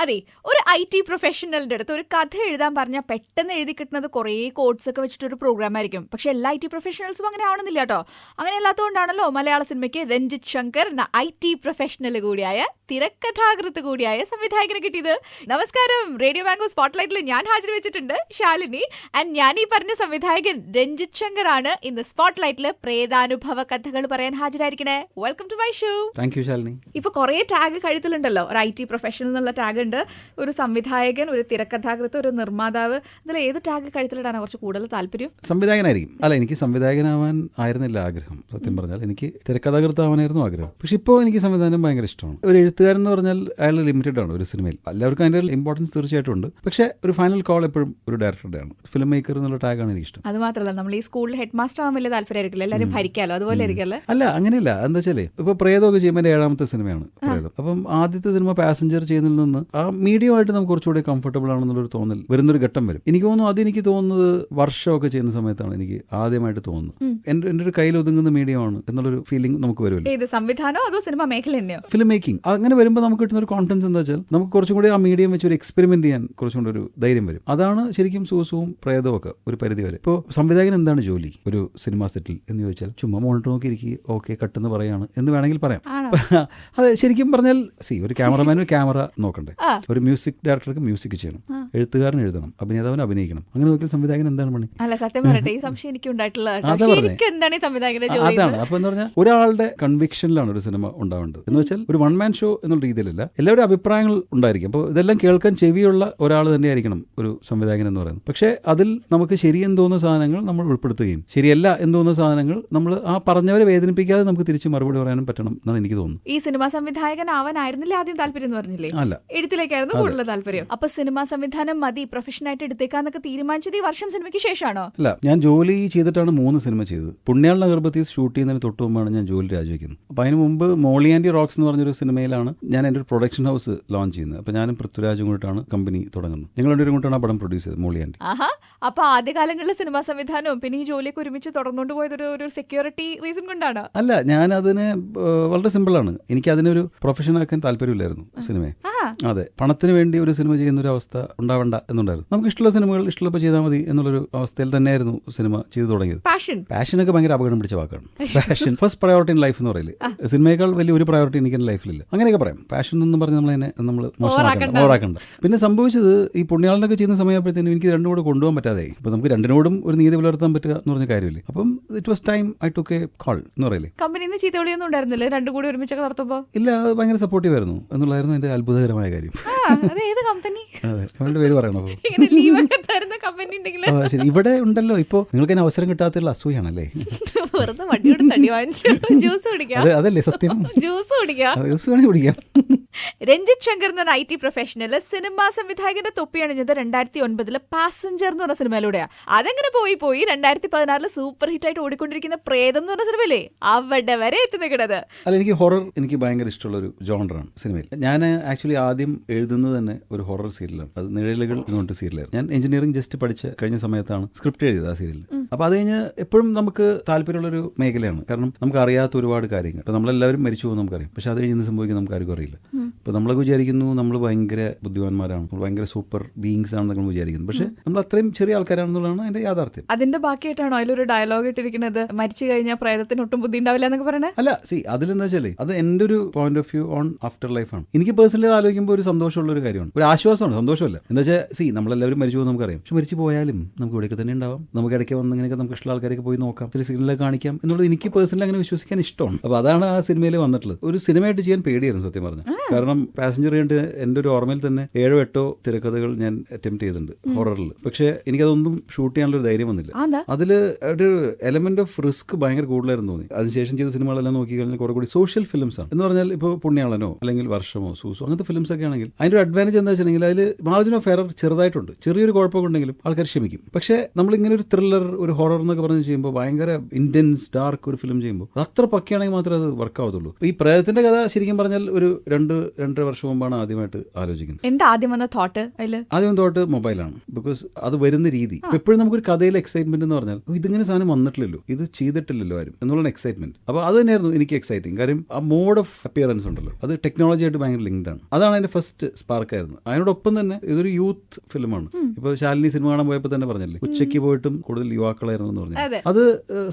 അതെ, ഒരു IT പ്രൊഫഷണലിന്റെ അടുത്ത് ഒരു കഥ എഴുതാൻ പറഞ്ഞാൽ പെട്ടെന്ന് എഴുതി കിട്ടുന്നത് കുറേ കോഡ്സ് ഒക്കെ വെച്ചിട്ടൊരു പ്രോഗ്രാം ആയിരിക്കും. പക്ഷെ എല്ലാ IT പ്രൊഫഷണൽസും അങ്ങനെ ആവണമെന്നില്ല കേട്ടോ. അങ്ങനെ അല്ലാത്തതുകൊണ്ടാണല്ലോ മലയാള സിനിമയ്ക്ക് രഞ്ജിത്ത് ശങ്കർ എന്ന IT പ്രൊഫഷണൽ കൂടിയായ തിരക്കഥാകൃത്ത് കൂടിയായ സംവിധായകനെ കിട്ടിയത്. നമസ്കാരം, റേഡിയോ മാംഗോ സ്പോട്ട്ലൈറ്റിൽ ഞാൻ ഹാജർ വെച്ചിട്ടുണ്ട് ശാലിനി. ആൻഡ് ഞാൻ ഈ പറഞ്ഞ സംവിധായകൻ രഞ്ജിത്ത് ശങ്കർ ആണ് ഇന്ന് സ്പോട്ട്ലൈറ്റിൽ പ്രേതാനുഭവ കഥകൾ പറയാൻ ഹാജരായിരിക്കണേ. Welcome to my show. Thank you Shalini. ഇപ്പൊ കുറേ ടാഗ് കഴുത്തിലുണ്ടല്ലോ. ഒരു IT പ്രൊഫഷണൽ എന്നുള്ള ടാഗ് ഉണ്ട്, ഒരു സംവിധായകൻ, ഒരു തിരക്കഥാകൃത്ത്, ഒരു നിർമ്മാതാവ്. ഇതിൽ ഏത് ടാഗ് കഴുത്തിലിടാനാണ് കുറച്ച് കൂടുതൽ താല്പര്യം? സംവിധായകനായിരിക്കും. അല്ല, എനിക്ക് സംവിധായകനാവാൻ ആയിരുന്നില്ല ആഗ്രഹം. സത്യം പറഞ്ഞാൽ എനിക്ക് തിരക്കഥാകൃത്താവാനായിരുന്നു ആഗ്രഹം. പക്ഷെ ഇപ്പോൾ എനിക്ക് സംവിധാനം ഭയങ്കര ഇഷ്ടമാണ്. ഒരു എഴുത്തുകാരൻ എന്ന് പറഞ്ഞാൽ അയാൾ ലിമിറ്റഡ് ആണ് ഒരു സിനിമയിൽ. എല്ലാവർക്കും അതിൻ്റെ ഇമ്പോർട്ടൻസ് തീർച്ചയായിട്ടും ഉണ്ട്. പക്ഷേ ഒരു ഫൈനൽ കോൾ എപ്പോഴും ഒരു ഡയറക്ടറുടെ ആണ്. ഫിലിം മേക്കർ എന്നുള്ള ടാഗാണ് എനിക്ക് ഇഷ്ടം. അത് മാത്രമല്ല, നമ്മൾ ഈ സ്കൂളിൽ ഹെഡ് മാസ്റ്റർ ആവാൻ വലിയ താല്പര്യമായിരിക്കില്ല, എല്ലാവരും ഭരിക്കാലോ, അതുപോലെ ആയിരിക്കല്ലേ? അല്ല, അങ്ങനെയല്ല. എന്താ വെച്ചാൽ ഇപ്പോൾ പ്രേതമൊക്കെ ചെയ്യുമ്പോൾ എൻ്റെ 7ാമത്തെ സിനിമയാണ് പ്രേതം. അപ്പം ആദ്യത്തെ സിനിമ പാസഞ്ചർ ചെയ്യുന്നതിൽ നിന്ന് ആ മീഡിയമായിട്ട് നമുക്ക് കുറച്ചുകൂടി കംഫർട്ടബിൾ ആണെന്നുള്ളൊരു തോന്നൽ വരുന്നൊരു ഘട്ടം വരും. എനിക്ക് തോന്നുന്നു അതെനിക്ക് തോന്നുന്നത് വർഷമൊക്കെ ചെയ്യുന്ന സമയത്താണ് എനിക്ക് ആദ്യമായിട്ട് തോന്നുന്നത് എൻ്റെ ഒരു കയ്യിൽ ഒതുങ്ങുന്ന മീഡിയമാണ് എന്നുള്ളൊരു ഫീലിംഗ് നമുക്ക് വരുമല്ലോ. ഏത് സംവിധാനോ അതോ സിനിമ മേഖല തന്നെയോ? Film making. അങ്ങനെ വരുമ്പോൾ നമുക്ക് കിട്ടുന്ന ഒരു കോൺഫിഡൻസ് എന്താ വെച്ചാൽ നമുക്ക് കുറച്ചും കൂടി ആ മീഡിയം വെച്ച് ഒരു എക്സ്പെരിമെന്റ് ചെയ്യാൻ കുറച്ചും കൂടി ഒരു ധൈര്യം വരും. അതാണ് ശരിക്കും സൂസവും പ്രേതവും ഒക്കെ ഒരു പരിധി വരെ. ഇപ്പോൾ സംവിധായകൻ എന്താണ് ജോലി ഒരു സിനിമ സെറ്റിൽ എന്ന് ചോദിച്ചാൽ ചുമ്മാ മോണിറ്റർ നോക്കി ഇരിക്കുക, ഓക്കെ കട്ടെന്ന് പറയാണ് എന്ന് വേണമെങ്കിൽ പറയാം. അതെ, ശരിക്കും പറഞ്ഞാൽ ഒരു ക്യാമറമാന് ക്യാമറ നോക്കണ്ടേ, ഒരു മ്യൂസിക് ഡയറക്ടർക്ക് മ്യൂസിക് ചെയ്യണം, എഴുത്തുകാരൻ എഴുതണം, അഭിനേതാവിന് അഭിനയിക്കണം. അങ്ങനെ നോക്കിയാൽ സംവിധായകൻ എന്താണ് പണി? അല്ല, സത്യം പറയട്ടെ, ഈ സംശയം എനിക്ക് അതാണ്. അപ്പൊ എന്ന് പറഞ്ഞാൽ ഒരാളുടെ കൺവിക്ഷനിലാണ് ഒരു സിനിമ ഉണ്ടാവേണ്ടത്. എന്ന് വെച്ചാൽ ഒരു വൺ മാൻ ഷോ എന്നുള്ള രീതിയിലല്ല, എല്ലാവരും അഭിപ്രായങ്ങൾ ഉണ്ടായിരിക്കും. അപ്പോൾ ഇതെല്ലാം കേൾക്കാൻ ചെവിയുള്ള ഒരാൾ തന്നെയായിരിക്കണം ഒരു സംവിധായകൻ എന്ന് പറയുന്നത്. പക്ഷേ അതിൽ നമുക്ക് ശരിയെന്ന് തോന്നുന്ന സാധനങ്ങൾ നമ്മൾ ഉൾപ്പെടുത്തുകയും ശരിയല്ല എന്ന് തോന്നുന്ന സാധനങ്ങൾ നമ്മൾ ആ പറഞ്ഞവരെ വേദനിപ്പിക്കാതെ നമുക്ക് തിരിച്ച് മറുപടി പറയാനും പറ്റണം എന്നാണ് എനിക്ക് തോന്നുന്നത്. ഈ സിനിമാ സംവിധായകൻ ആവാനായിരുന്നില്ല ആദ്യം താല്പര്യം എന്ന് പറഞ്ഞില്ലേ? അല്ല, എഴുത്തിലേക്കായിരുന്നു കൂടുതൽ താല്പര്യം. അപ്പൊ സിനിമാ സംവിധാനം മതി, പ്രൊഫഷനായിട്ട് എടുത്തേക്കാന്നൊക്കെ തീരുമാനിച്ചത് ഈ വർഷം സിനിമയ്ക്ക് ശേഷമാണോ? അല്ല, ഞാൻ ജോലി ചെയ്തിട്ടാണ് 3 സിനിമ ചെയ്തത്. പുണ്യാള ഗർഭത്തീസ് ഷൂട്ട് ചെയ്യുന്നതിന് തൊട്ട് മുമ്പാണ് ഞാൻ ജോലി രാജിവെക്കുന്നത്. അപ്പോൾ അതിന് മുമ്പ് മോളി ആൻഡ് റോക്സ് എന്ന് പറഞ്ഞൊരു സിനിമയിലാണ് ഞാൻ എൻ്റെ ഒരു പ്രൊഡക്ഷൻ ഹൗസ് ലോഞ്ച് ചെയ്യുന്നത്. അപ്പോൾ ഞാനും പൃഥ്വിരാജും കൂടിയിട്ടാണ് കമ്പനി തുടങ്ങുന്നത്. ഞങ്ങൾ രണ്ടുപേരും കൂട്ടാണ് ആ പടം പ്രൊഡ്യൂസ് ചെയ്തത്, മോളി ആൻഡ്. അപ്പൊ ആദ്യകാലങ്ങളിൽ സിനിമാ സംവിധാനവും പിന്നെ ഈ ജോലിയൊക്കെ ഒരുമിച്ച് തുടർന്നുകൊണ്ട് പോയത് ഒരു സെക്യൂരിറ്റി റീസൺ കൊണ്ടാണ്? അല്ല, ഞാൻ അതിന് വളരെ സിമ്പിളാണ്. എനിക്ക് അതിനൊരു പ്രൊഫഷനാക്കാൻ താല്പര്യമില്ലായിരുന്നു സിനിമയെ. അതെ, പണത്തിന് വേണ്ടി ഒരു സിനിമ ചെയ്യുന്ന ഒരു അവസ്ഥ ഉണ്ടാവണ്ട എന്നുണ്ടായിരുന്നു. നമുക്ക് ഇഷ്ടമുള്ള സിനിമകൾ ഇഷ്ടമുള്ള ചെയ്താൽ മതി എന്നുള്ളൊരു അവസ്ഥയിൽ തന്നെയായിരുന്നു സിനിമ ചെയ്തു തുടങ്ങിയത്. പാഷനൊക്കെ ഭയങ്കര അപകടം പിടിച്ച വാക്കാണ്. Passion first priority in life എന്ന് പറയില്ലേ, സിനിമയേക്കാൾ വലിയ ഒരു പ്രയോറിറ്റി എനിക്ക് എൻ്റെ ലൈഫിലില്ല. അങ്ങനെയൊക്കെ പറയാം. പാഷൻ എന്ന് പറഞ്ഞ് നമ്മൾ ഓവറാക്കണ്ട. പിന്നെ സംഭവിച്ചത് ഈ പുണ്യാളനൊക്കെ ചെയ്യുന്ന സമയപ്പോഴത്തേനും എനിക്ക് രണ്ടും കൂടെ കൊണ്ടുപോകാൻ പറ്റാതെ. ഇപ്പൊ നമുക്ക് രണ്ടിനോടും ഒരു നീതി പുലർത്താൻ പറ്റുക എന്ന് പറഞ്ഞ കാര്യമില്ലേ. അപ്പം it was time I took A call എന്ന് പറയില്ലേ. കമ്പനിന്ന് ചീത്തവിളിയൊന്നും ഉണ്ടായിരുന്നില്ലേ രണ്ടും കൂടി ഒരുമിച്ചൊക്കെ നടത്തുമ്പോൾ? ഇല്ല, അത് ഭയങ്കര സപ്പോർട്ടീവ് ആയിരുന്നു എന്നുള്ളതായിരുന്നു എന്റെ അത്ഭുതകരമായ കാര്യം. കമ്പനിയുടെ പേര് പറയണോ? ശരി, ഇവിടെ ഉണ്ടല്ലോ. ഇപ്പോ നിങ്ങൾക്ക് അതിന് അവസരം കിട്ടാത്തുള്ള അസൂയാണല്ലേ? അതല്ലേ സത്യം. ജ്യൂസ് കുടിക്കാം. രഞ്ജിത്ത് ശങ്കർ എന്ന IT പ്രൊഫഷണൽ സിനിമാ സംവിധായകന്റെ തൊപ്പി അണിഞ്ഞത് 2009 പാസഞ്ചർ എന്ന് പറഞ്ഞ സിനിമയിലൂടെയാണ്. അതെങ്ങനെ പോയി 2016 സൂപ്പർ ഹിറ്റ് ആയിട്ട് ഓടിക്കൊണ്ടിരിക്കുന്ന പ്രേതം എന്ന് പറഞ്ഞ സിനിമയില്ലേ, അവിടെ വരെ എത്തി നിൽക്കുന്നത്. അല്ല, എനിക്ക് ഹൊറർ എനിക്ക് ഭയങ്കര ഇഷ്ടമുള്ള ഒരു ജോണറാണ് സിനിമയിൽ. ഞാൻ ആക്ച്വലി ആദ്യം എഴുതുന്നത് തന്നെ ഒരു ഹൊറർ സീരിയലാണ്. അത് നിഴലുകൾ എന്ന് പറഞ്ഞിട്ട് സീരിയലായിരുന്നു. ഞാൻ എഞ്ചിനീയറിംഗ് ജസ്റ്റ് പഠിച്ച് കഴിഞ്ഞ സമയത്താണ് സ്ക്രിപ്റ്റ് എഴുതിയത് ആ സീരിയലിൽ. അപ്പോൾ അത് കഴിഞ്ഞ് എപ്പോഴും നമുക്ക് താല്പര്യമുള്ളൊരു മേഖലയാണ്. കാരണം നമുക്ക് അറിയാത്ത ഒരുപാട് കാര്യങ്ങൾ. ഇപ്പോൾ നമ്മളെല്ലാവരും മരിച്ചു പോകും നമുക്കറിയാം. പക്ഷെ അത് കഴിഞ്ഞ് സംഭവിക്കുന്നത് നമുക്ക് ആർക്കും അറിയില്ല. ഇപ്പോൾ നമ്മളൊക്കെ വിചാരിക്കുന്നു നമ്മൾ ഭയങ്കര ബുദ്ധിമാന്മാരാണ്, നമ്മൾ ഭയങ്കര സൂപ്പർ ബീയിങ്സ് ആണെന്നൊക്കെ നമ്മൾ വിചാരിക്കുന്നു. പക്ഷെ നമ്മൾ അത്രയും ചെറിയ ആൾക്കാരാണെന്നുള്ളതാണ് അതിന്റെ യാഥാർത്ഥ്യം. അതിന്റെ ബാക്കിയായിട്ടാണോ അതിലൊരു ഡയലോഗ് ഇട്ടിരിക്കുന്നത്, മരിച്ചു കഴിഞ്ഞാൽ പ്രേതത്തിന് ഒട്ടും ബുദ്ധി ഉണ്ടാവില്ല എന്നൊക്കെ പറയണേ? അല്ല, അതിലെന്താ വെച്ചാൽ അത് എൻ്റെ ഒരു point of view on after ലൈഫാണ്. എനിക്ക് പേഴ്സണലി ആലോചിക്കുമ്പോൾ ഒരു സന്തോഷമുള്ള ഒരു കാര്യമാണ്, ഒരു ആശ്വാസമാണ്. സന്തോഷമല്ല എന്താ വെച്ചാൽ നമ്മളെല്ലാവരും മരിച്ചു പോകും നമുക്കറിയാം. പക്ഷെ മരിച്ചു പോയാലും നമുക്ക് ഇവിടെയൊക്കെ തന്നെ ഉണ്ടാവാം. നമുക്ക് ഇടയ്ക്ക് വന്ന് ഇങ്ങനെയൊക്കെ നമുക്ക് ഇഷ്ടമുള്ള ആൾക്കാരൊക്കെ പോയി നോക്കാം, ചില സിഗ്നലൊക്കെ കാണിക്കാം എന്നുള്ളത് എനിക്ക് പേഴ്സണലി അങ്ങനെ വിശ്വസിക്കാൻ ഇഷ്ടമാണ്. അപ്പോൾ അതാണ് ആ സിനിമയിൽ വന്നിട്ടുള്ളത്. ഒരു സിനിമയായിട്ട് ചെയ്യാൻ പേടിയായിരുന്നു സത്യം പറഞ്ഞാൽ. കാരണം പാസഞ്ചർ കണ്ട് എൻ്റെ ഒരു ഓർമ്മയിൽ തന്നെ 7 or 8 തിരക്കഥകൾ ഞാൻ അറ്റംപ്റ്റ് ചെയ്തിട്ടുണ്ട് ഹൊററിൽ. പക്ഷേ എനിക്കതൊന്നും ഷൂട്ട് ചെയ്യാനുള്ള ഒരു ധൈര്യം വന്നില്ല. അതിൽ ഒരു എലമെന്റ് ഓഫ് റിസ്ക് ഭയങ്കര കൂടുതലായിരുന്നു തോന്നി. അതിനുശേഷം ചെയ്ത സിനിമകളെല്ലാം നോക്കി കഴിഞ്ഞാൽ കുറെ കൂടി സോഷ്യൽ ഫിലിംസ് ആണ്. എന്ന് പറഞ്ഞാൽ ഇപ്പോൾ പുണ്യാളനോ അല്ലെങ്കിൽ വർഷമോ സൂസോ അങ്ങനത്തെ ഫിലിംസ് ഒക്കെ ആണെങ്കിൽ അതിൻ്റെ ഒരു അഡ്വാൻറ്റേജ് എന്താ വെച്ചിട്ടുണ്ടെങ്കിൽ അതിൽ മാർജിൻ ഓഫ് എറർ ചെറുതായിട്ടുണ്ട്. ചെറിയൊരു കുഴപ്പമൊക്കെ ഉണ്ടെങ്കിലും ആൾക്കാർ ക്ഷമിക്കും. പക്ഷേ നമ്മളിങ്ങനെ ഒരു ത്രില്ലർ, ഒരു ഹൊറർ എന്നൊക്കെ പറഞ്ഞ് ചെയ്യുമ്പോൾ ഭയങ്കര ഇന്റൻസ് ഡാർക്ക് ഒരു ഫിലിം ചെയ്യുമ്പോൾ അത് അത്ര പക്കയാണെങ്കിൽ മാത്രമേ അത് വർക്ക് ആവത്തുള്ളൂ. ഈ പ്രേതത്തിന്റെ കഥ ശരിക്കും പറഞ്ഞാൽ ഒരു 2 2.5 വർഷം മുമ്പാണ് ആദ്യമായിട്ട് ആലോചിക്കുന്നത്. എന്താ ആദ്യം വന്ന തോട്ട്? ആദ്യം തോട്ട് മൊബൈലാണ്. ബിക്കോസ് അത് വരുന്ന രീതി എപ്പോഴും നമുക്കൊരു കഥയിലെ എക്സൈറ്റ്മെന്റ് എന്ന് പറഞ്ഞാൽ ഇതിങ്ങനെ സാധനം വന്നിട്ടില്ലല്ലോ, ഇത് ചെയ്തിട്ടില്ലല്ലോ ആരും എന്നുള്ള എക്സൈറ്റ്മെന്റ്. അപ്പോൾ അത് തന്നെയായിരുന്നു എനിക്ക് എക്സൈറ്റിംഗ്. കാര്യം ആ മോഡ് ഓഫ് അപ്പിയറൻസ് ഉണ്ടല്ലോ, അത് ടെക്നോളജി ആയിട്ട് ഭയങ്കര ലിങ്ക്ഡ് ആണ്. അതാണ് അതിന്റെ ഫസ്റ്റ് സ്പാർക്കായിരുന്നു. അതിനോടൊപ്പം തന്നെ ഇതൊരു യൂത്ത് ഫിലിമാണ്. ഇപ്പോൾ ശാലിനി സിനിമ കാണാൻ പോയപ്പോൾ തന്നെ പറഞ്ഞല്ലേ, ഉച്ചയ്ക്ക് പോയിട്ടും കൂടുതൽ യുവാക്കളായിരുന്നു എന്ന് പറഞ്ഞു. അത്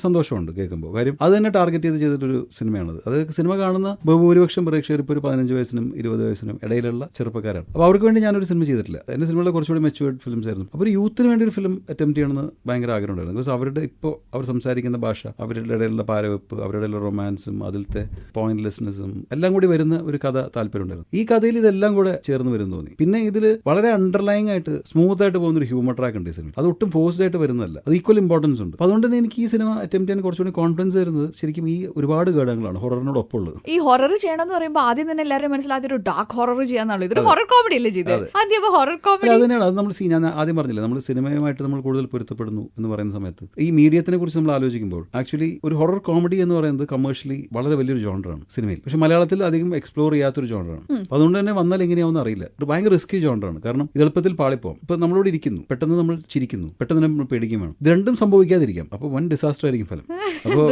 സന്തോഷമുണ്ട് കേൾക്കുമ്പോൾ. കാര്യം അത് തന്നെ ടാർഗറ്റ് ചെയ്തിട്ടൊരു സിനിമയാണത്. അത് സിനിമ കാണുന്ന ബഹുഭൂരിപക്ഷം പ്രേക്ഷകർ ഇപ്പോൾ ഒരു 15 വയസ്സിനും 20 വയസ്സിനും ഇടയിലുള്ള ചെറുപ്പക്കാരാണ്. അപ്പോൾ അവർക്ക് വേണ്ടി ഞാനൊരു സിനിമ ചെയ്തിട്ടില്ല. എൻ്റെ സിനിമകളെ കുറച്ചുകൂടി മെച്ചുവേർഡ് ഫിലിംസ് ആയിരുന്നു. അപ്പോൾ ഒരു യൂത്തിന് വേണ്ടി ഒരു ഫിലിം അറ്റംപ്റ്റ് ചെയ്യണമെന്ന് ഭയങ്കര ആഗ്രഹം ഉണ്ടായിരുന്നു. ബിക്കോസ് അവരുടെ ഇപ്പോൾ അവർ സംസാരിക്കുന്ന ഭാഷ, അവരുടെ ഇടയിലുള്ള പാരവെപ്പ്, അവരുടെ ഇടയിലുള്ള റൊമാൻസും അതിലത്തെ പോയിന്റ്ലെസ്നെസ്സും എല്ലാം കൂടി വരുന്ന ഒരു കഥ താല്പര്യമുണ്ടായിരുന്നു. ഈ കഥയിൽ ഇതെല്ലാം കൂടെ ചേർന്ന് വരും തോന്നി. പിന്നെ ഇതിൽ വളരെ അണ്ടർലൈങ് ആയിട്ട് സ്മൂത്ത് ആയിട്ട് പോകുന്ന ഒരു ഹ്യൂമർ ട്രാക്ക് ഉണ്ട് ഈ സിനിമ. അത് ഒട്ടും ഫോഴ്സ്ഡ് ആയിട്ട് വരുന്നതല്ല, അത് ഈക്വൽ ഇമ്പോർട്ടൻസ് ഉണ്ട്. അപ്പോൾ അതുകൊണ്ട് തന്നെ എനിക്ക് ഈ സിനിമ അറ്റംപ്റ്റ് ചെയ്യാൻ കുറച്ചുകൂടി കോൺഫിഡൻസ് വരുന്നത് ശരിക്കും ഈ ഒരുപാട് ഘടകങ്ങളാണ് ഹൊററിനോടൊപ്പം ഉള്ളത്. ഈ ഹൊറർ ചെയ്യണമെന്ന് പറയുമ്പോൾ ആദ്യം തന്നെ എല്ലാവരും മനസ്സിലാക്കിയ ഒരു ഡാർക്ക് ഹൊറർ ചെയ്യാന്നുള്ളൂ. ഇതൊരു ഹൊറർ കോമഡി അല്ലേ ചെയ്തത്? ആദ്യം ഹൊറർ കോമഡി അത് തന്നെയാണ്. അത് നമ്മൾ ഞാൻ ആദ്യം പറഞ്ഞില്ല, നമ്മൾ സിനിമയുമായിട്ട് നമ്മൾ കൂടുതൽ പൊരുത്തപ്പെടുന്നു എന്ന് പറയുന്ന സമയത്ത് ഈ മീഡിയത്തിനെ കുറിച്ച് നമ്മൾ ആലോചിക്കുമ്പോൾ ആക്ച്വലി ഒരു ഹൊറർ കോമഡി എന്ന് പറയുന്നത് കമേഴ്ഷ്യലി വളരെ വലിയൊരു ജോണറാണ് സിനിമയിൽ. പക്ഷെ മലയാളത്തിൽ അധികം എക്സ്പ്ലോർ ചെയ്യാത്തൊരു ജോണറാണ്. അതുകൊണ്ട് തന്നെ വന്നാൽ എങ്ങനെയാവുമെന്ന് അറിയില്ല. ഒരു ഭയങ്കര റിസ്കി ജോണറാണ്. കാരണം ഇത് എളുപ്പത്തിൽ പാളിപ്പോകും. ഇപ്പൊ നമ്മളോട് ഇരിക്കുന്നു, പെട്ടെന്ന് നമ്മൾ ചിരിക്കുന്നു, പെട്ടെന്ന് നമ്മൾ പേടിക്കും വേണം. ഇത് രണ്ടും സംഭവിക്കാതിരിക്കാം. അപ്പോൾ വൻ ഡിസാസ്റ്റർ ആയിരിക്കും ഫലം. അപ്പോൾ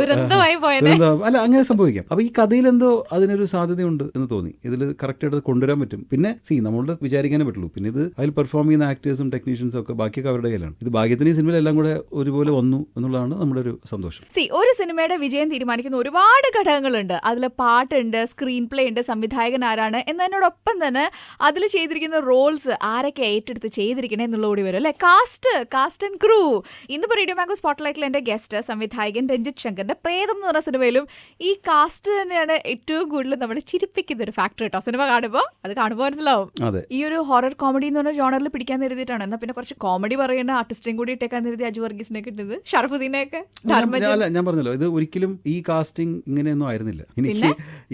അല്ല, അങ്ങനെ സംഭവിക്കാം. അപ്പോൾ ഈ കഥയിൽ എന്തോ അതിനൊരു സാധ്യതയുണ്ട് എന്ന് തോന്നി. ഇതിൽ കറക്റ്റ് ആയിട്ട് കൊണ്ടുവരാൻ പറ്റും. പിന്നെ നമ്മളുടെ വിചാരിക്കാനേ പറ്റുള്ളൂ. പിന്നെ ഇത് അതിൽ പെർഫോം ചെയ്യുന്ന ആക്ടേഴ്സും ടെക്നീഷ്യൻസും ഒക്കെ ബാക്കിയൊക്കെ അവരുടെ കയ്യിലാണ്. ഇത് ഭാഗ്യത്തിന് ഈ സിനിമയിൽ എല്ലാം കൂടെ ഒരുപോലെ വന്നു എന്നുള്ളതാണ് നമ്മുടെ ഒരു സന്തോഷം. ഒരു സിനിമയുടെ വിജയം തീരുമാനിക്കുന്ന ഒരുപാട് ഘടകങ്ങളുണ്ട്. അതിൽ പാട്ടുണ്ട്, സ്ക്രീൻ പ്ലേ ഉണ്ട്, സംവിധായകൻ ആരാണ് എന്നതിനോടൊപ്പം തന്നെ അതിൽ ചെയ്തിരിക്കുന്ന റോൾസ് ആരൊക്കെ ഏറ്റെടുത്ത് ചെയ്തിരിക്കണേ എന്നുള്ള കൂടി വരും അല്ലെ. Cast and crew. ഇന്നിപ്പോൾ റേഡിയോ മാംഗോ സ്പോട്ട്ലൈറ്റിൽ എൻ്റെ ഗസ്റ്റ് സംവിധായകൻ രഞ്ജിത്ത് ശങ്കറിന്റെ പ്രേതം എന്ന് പറഞ്ഞ സിനിമയിലും ഈ കാസ്റ്റ് തന്നെയാണ് ഏറ്റവും കൂടുതൽ നമ്മൾ ചിരിപ്പിക്കുന്ന ഒരു ഫാക്ടർ കേട്ടോ. സിനിമ കാണുമ്പോൾ മനസ്സിലാവും. ഈ ഒരു ഹൊറർ കോമഡി എന്ന് പറഞ്ഞ ജോണറിൽ പിടിക്കാൻ കരുതിയിട്ടാണ്. എന്നാൽ പിന്നെ കുറച്ച് കോമഡി പറയുന്ന ആർട്ടിസ്റ്റിനും കൂടി ഇട്ടേക്കാൻ കരുതി അജു വർഗീസിനെ കിട്ടുന്നത്, ഷറഫുദ്ദീനെയൊക്കെ. ഞാൻ പറഞ്ഞല്ലോ, ഇത് ഒരിക്കലും ഈ കാസ്റ്റിംഗ് ഇങ്ങനെയൊന്നും ആയിരുന്നില്ല.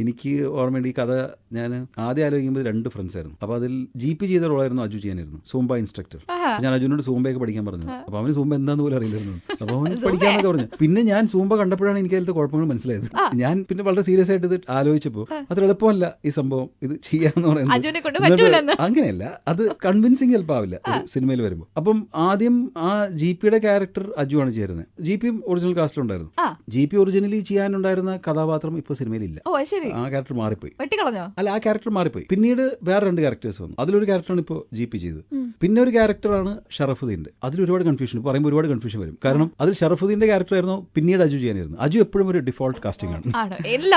എനിക്ക് ഓർമ്മയുണ്ട്, ഈ കഥ ഞാൻ ആദ്യം ആലോചിക്കുമ്പോൾ 2 ഫ്രണ്ട്സ് ആയിരുന്നു. അപ്പോൾ അതിൽ GP ചെയ്ത റോളായിരുന്നു അജു ചെയ്യാനായിരുന്നു, സൂംബ ഇൻസ്ട്രക്ടർ. ഞാൻ അജുനോട് സൂംബയൊക്കെ പഠിക്കാൻ പറഞ്ഞു. അപ്പോൾ അവന് സൂംബ എന്താന്ന് പോലും അറിയില്ലായിരുന്നു. അപ്പോൾ അവൻ പഠിക്കാന്നൊക്കെ പറഞ്ഞു. പിന്നെ ഞാൻ സൂംബ കണ്ടപ്പോഴാണ് എനിക്ക് അതിലത്തെ കുഴപ്പങ്ങൾ മനസ്സിലായത്. ഞാൻ പിന്നെ വളരെ സീരിയസ് ആയിട്ട് ഇത് ആലോചിച്ചപ്പോൾ അത്ര എളുപ്പമല്ല ഈ സംഭവം ഇത് ചെയ്യാന്ന് പറയുന്നത്. അങ്ങനെയല്ല, അത് കൺവിൻസിങ് ഹെൽപ്പാവില്ല ഒരു സിനിമയിൽ വരുമ്പോൾ. അപ്പം ആദ്യം ആ GPയുടെ ക്യാരക്ടർ അജു ആണ് ചേരുന്നത്. GP ഒറിജിനൽ കാസ്റ്റിലുണ്ടായിരുന്നു. GP ഒറിജിനലി ചെയ്യാനുണ്ടായിരുന്ന കഥാപാത്രം ഇപ്പോൾ സിനിമയിലില്ല. ആ ക്യാരക്ടർ മാറിപ്പോയി. അല്ല, ആ ക്യാരക്ടർ മാറിപ്പോയി. പിന്നീട് വേറെ 2 ക്യാരക്ടേഴ്സ് വന്നു. അതിലൊരു ക്യാരക്ടറാണ് ഇപ്പോൾ GP ചെയ്തത്. പിന്നെ ഒരു ക്യാരക്ടറാണ് ഷറഫുദ്ദീന്റെ. അതിൽ ഒരുപാട് കൺഫ്യൂഷൻ, പറയുമ്പോൾ ഒരുപാട് കൺഫ്യൂഷൻ വരും. കാരണം അതിൽ ഷറഫുദ്ദീന്റെ ക്യാരക്ടറായിരുന്നു, പിന്നീട് അജു ചെയ്യാനായിരുന്നു. അജു എപ്പോഴും ഒരു ഡിഫോൾട്ട് കാസ്റ്റിംഗ് ആണ്.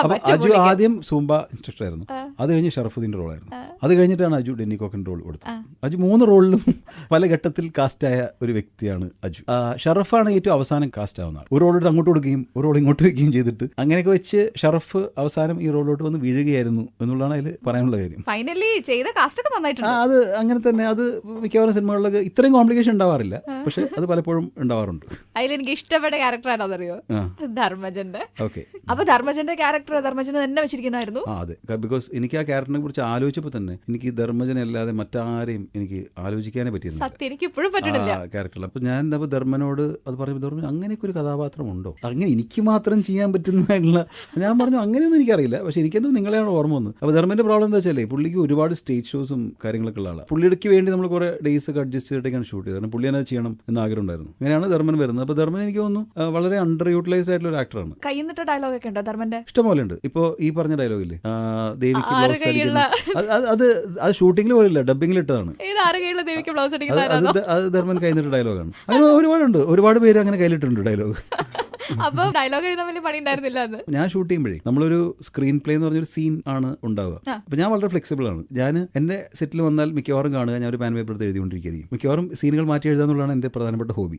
അപ്പൊ അജു ആദ്യം സൂംബ ഇൻസ്ട്രക്ടർ ആയിരുന്നു, അത് കഴിഞ്ഞ് ഷറഫുദ്ദീന്റെ റോളായിരുന്നു. അത് കഴിഞ്ഞിട്ടാണ് അജു ഡെന്നി കോക്കൻ റോൾ കൊടുത്തത്. അജു 3 റോളിലും പല ഘട്ടത്തിൽ കാസ്റ്റായ ഒരു വ്യക്തിയാണ് അജു. ഷറഫാണ് ഏറ്റവും അവസാനം കാസ്റ്റ് ആവുന്ന ആൾ. ഒരു റോൾ എടുത്ത് അങ്ങോട്ട് കൊടുക്കുകയും ഒരു റോൾ ഇങ്ങോട്ട് വെക്കുകയും ചെയ്തിട്ട് അങ്ങനെയൊക്കെ വെച്ച് ഷറഫ് അവസാനം ഈ റോളിലോട്ട് വന്ന് വീഴുകയായിരുന്നു എന്നുള്ളതാണ് അതിൽ പറയാനുള്ള കാര്യം. ഫൈനലി ചെയ്ത കാസ്റ്റ് ഒക്കെ നന്നായിട്ടുണ്ട്. അത് അങ്ങനെ തന്നെ. അത് മിക്കവാറും സിനിമകളിലൊക്കെ ഇത്രയും കോംപ്ലിക്കേഷൻ ഉണ്ടാവാറില്ല, പക്ഷെ അത് പലപ്പോഴും ഉണ്ടാവാറുണ്ട്. അതിലെനിക്ക് ഇഷ്ടപ്പെട്ട ക്യാരക്ടർ ആണെന്നറിയോ? ധർമ്മജന്റെ. ഓക്കെ, അപ്പൊ ധർമ്മജന്റെ ക്യാരക്ടർ ധർമ്മജൻ തന്നെ വെച്ചിരിക്കുന്നതായിരുന്നു. അതെ, ബിക്കോസ് എനിക്ക് ആ ക്യാരക്ടറിനെ കുറിച്ച് ആലോചിച്ചപ്പോൾ തന്നെ എനിക്ക് ധർമ്മജനെ അല്ലാതെ മറ്റാരെയും എനിക്ക് ആലോചിക്കാനേ പറ്റിയിരുന്നു ക്യാരക്ടറിൽ. അപ്പൊ ഞാൻ എന്താ ധർമ്മനോട് അത് പറയുമ്പോൾ ധർമ്മൻ അങ്ങനെയൊക്കെ ഒരു കഥാപാത്രം ഉണ്ടോ, അങ്ങനെ എനിക്ക് മാത്രം ചെയ്യാൻ പറ്റുന്നതായിട്ടുള്ള. ഞാൻ പറഞ്ഞു അങ്ങനെയൊന്നും എനിക്കറിയില്ല, പക്ഷെ എനിക്കെന്തോ നിങ്ങളെയാണ് ഓർമ്മ വന്നത്. അപ്പോൾ ധർമ്മന്റെ പ്രോബ്ലം എന്താ വെച്ചാൽ പുള്ളിക്ക് ഒരുപാട് സ്റ്റേജ് ഷോസും കാര്യങ്ങളൊക്കെ ഉള്ള ആളാണ്. പുള്ളിക്ക് വേണ്ടി നമ്മൾ കുറെ ഡേയ്സ് ഒക്കെ അഡ്ജസ്റ്റ് ചെയ്തിട്ടൊക്കെയാണ് ഷൂട്ട് ചെയ്തത്. കാരണം പുള്ളി അത് ചെയ്യണം എന്ന് ആഗ്രഹം ഉണ്ടായിരുന്നു. അങ്ങനെയാണ് ധർമ്മൻ വരുന്നത്. അപ്പോൾ ധർമ്മൻ എനിക്ക് തോന്നുന്നു വളരെ അണ്ടർ യൂട്ടിലൈസ്ഡ് ആയിട്ടുള്ള ഒരു ആക്ടറാണ്. കൈന്നിട്ട് ഡയലോഗ് ഒക്കെ ഉണ്ടോ ധർമ്മന്റെ? ഇഷ്ടംപോലെ ഉണ്ട്. ഇപ്പോൾ ഈ പറഞ്ഞ ഡയലോഗില്ലേ, ദേവിക്ക് ബ്ലൗസ് അടിക്കുന്ന, അത് ഷൂട്ടിംഗിൽ പോലില്ല, ഡബിംഗിൽ ഇട്ടതാണ്. അത് ധർമ്മൻ കൈന്നിട്ട് ഡയലോഗാണ്. അങ്ങനെ ഒരുപാടുണ്ട്, ഒരുപാട് പേര് അങ്ങനെ കയ്യിലിട്ടുണ്ട് ഡയലോഗ്. അപ്പോൾ ഡയലോഗ് എഴുതാൻ വലിയ പണി ഉണ്ടായിരുന്നില്ല. ഞാൻ ഷൂട്ട് ചെയ്യുമ്പോഴേ നമ്മളൊരു സ്ക്രീൻ പ്ലേ എന്ന് പറഞ്ഞൊരു സീൻ ആണ് ഉണ്ടാവുക. അപ്പൊ ഞാൻ വളരെ ഫ്ലെക്സിബിൾ ആണ്. ഞാൻ എന്റെ സെറ്റിൽ വന്നാൽ മിക്കവാറും കാണുക ഞാൻ ഒരു പാൻ പേപ്പർ എടുത്ത് എഴുതിക്കൊണ്ടിരിക്കുകയും മിക്കവാറും സീനുകൾ മാറ്റി എഴുതാന്നുള്ളതാണ് എന്റെ പ്രധാനപ്പെട്ട ഹോബി.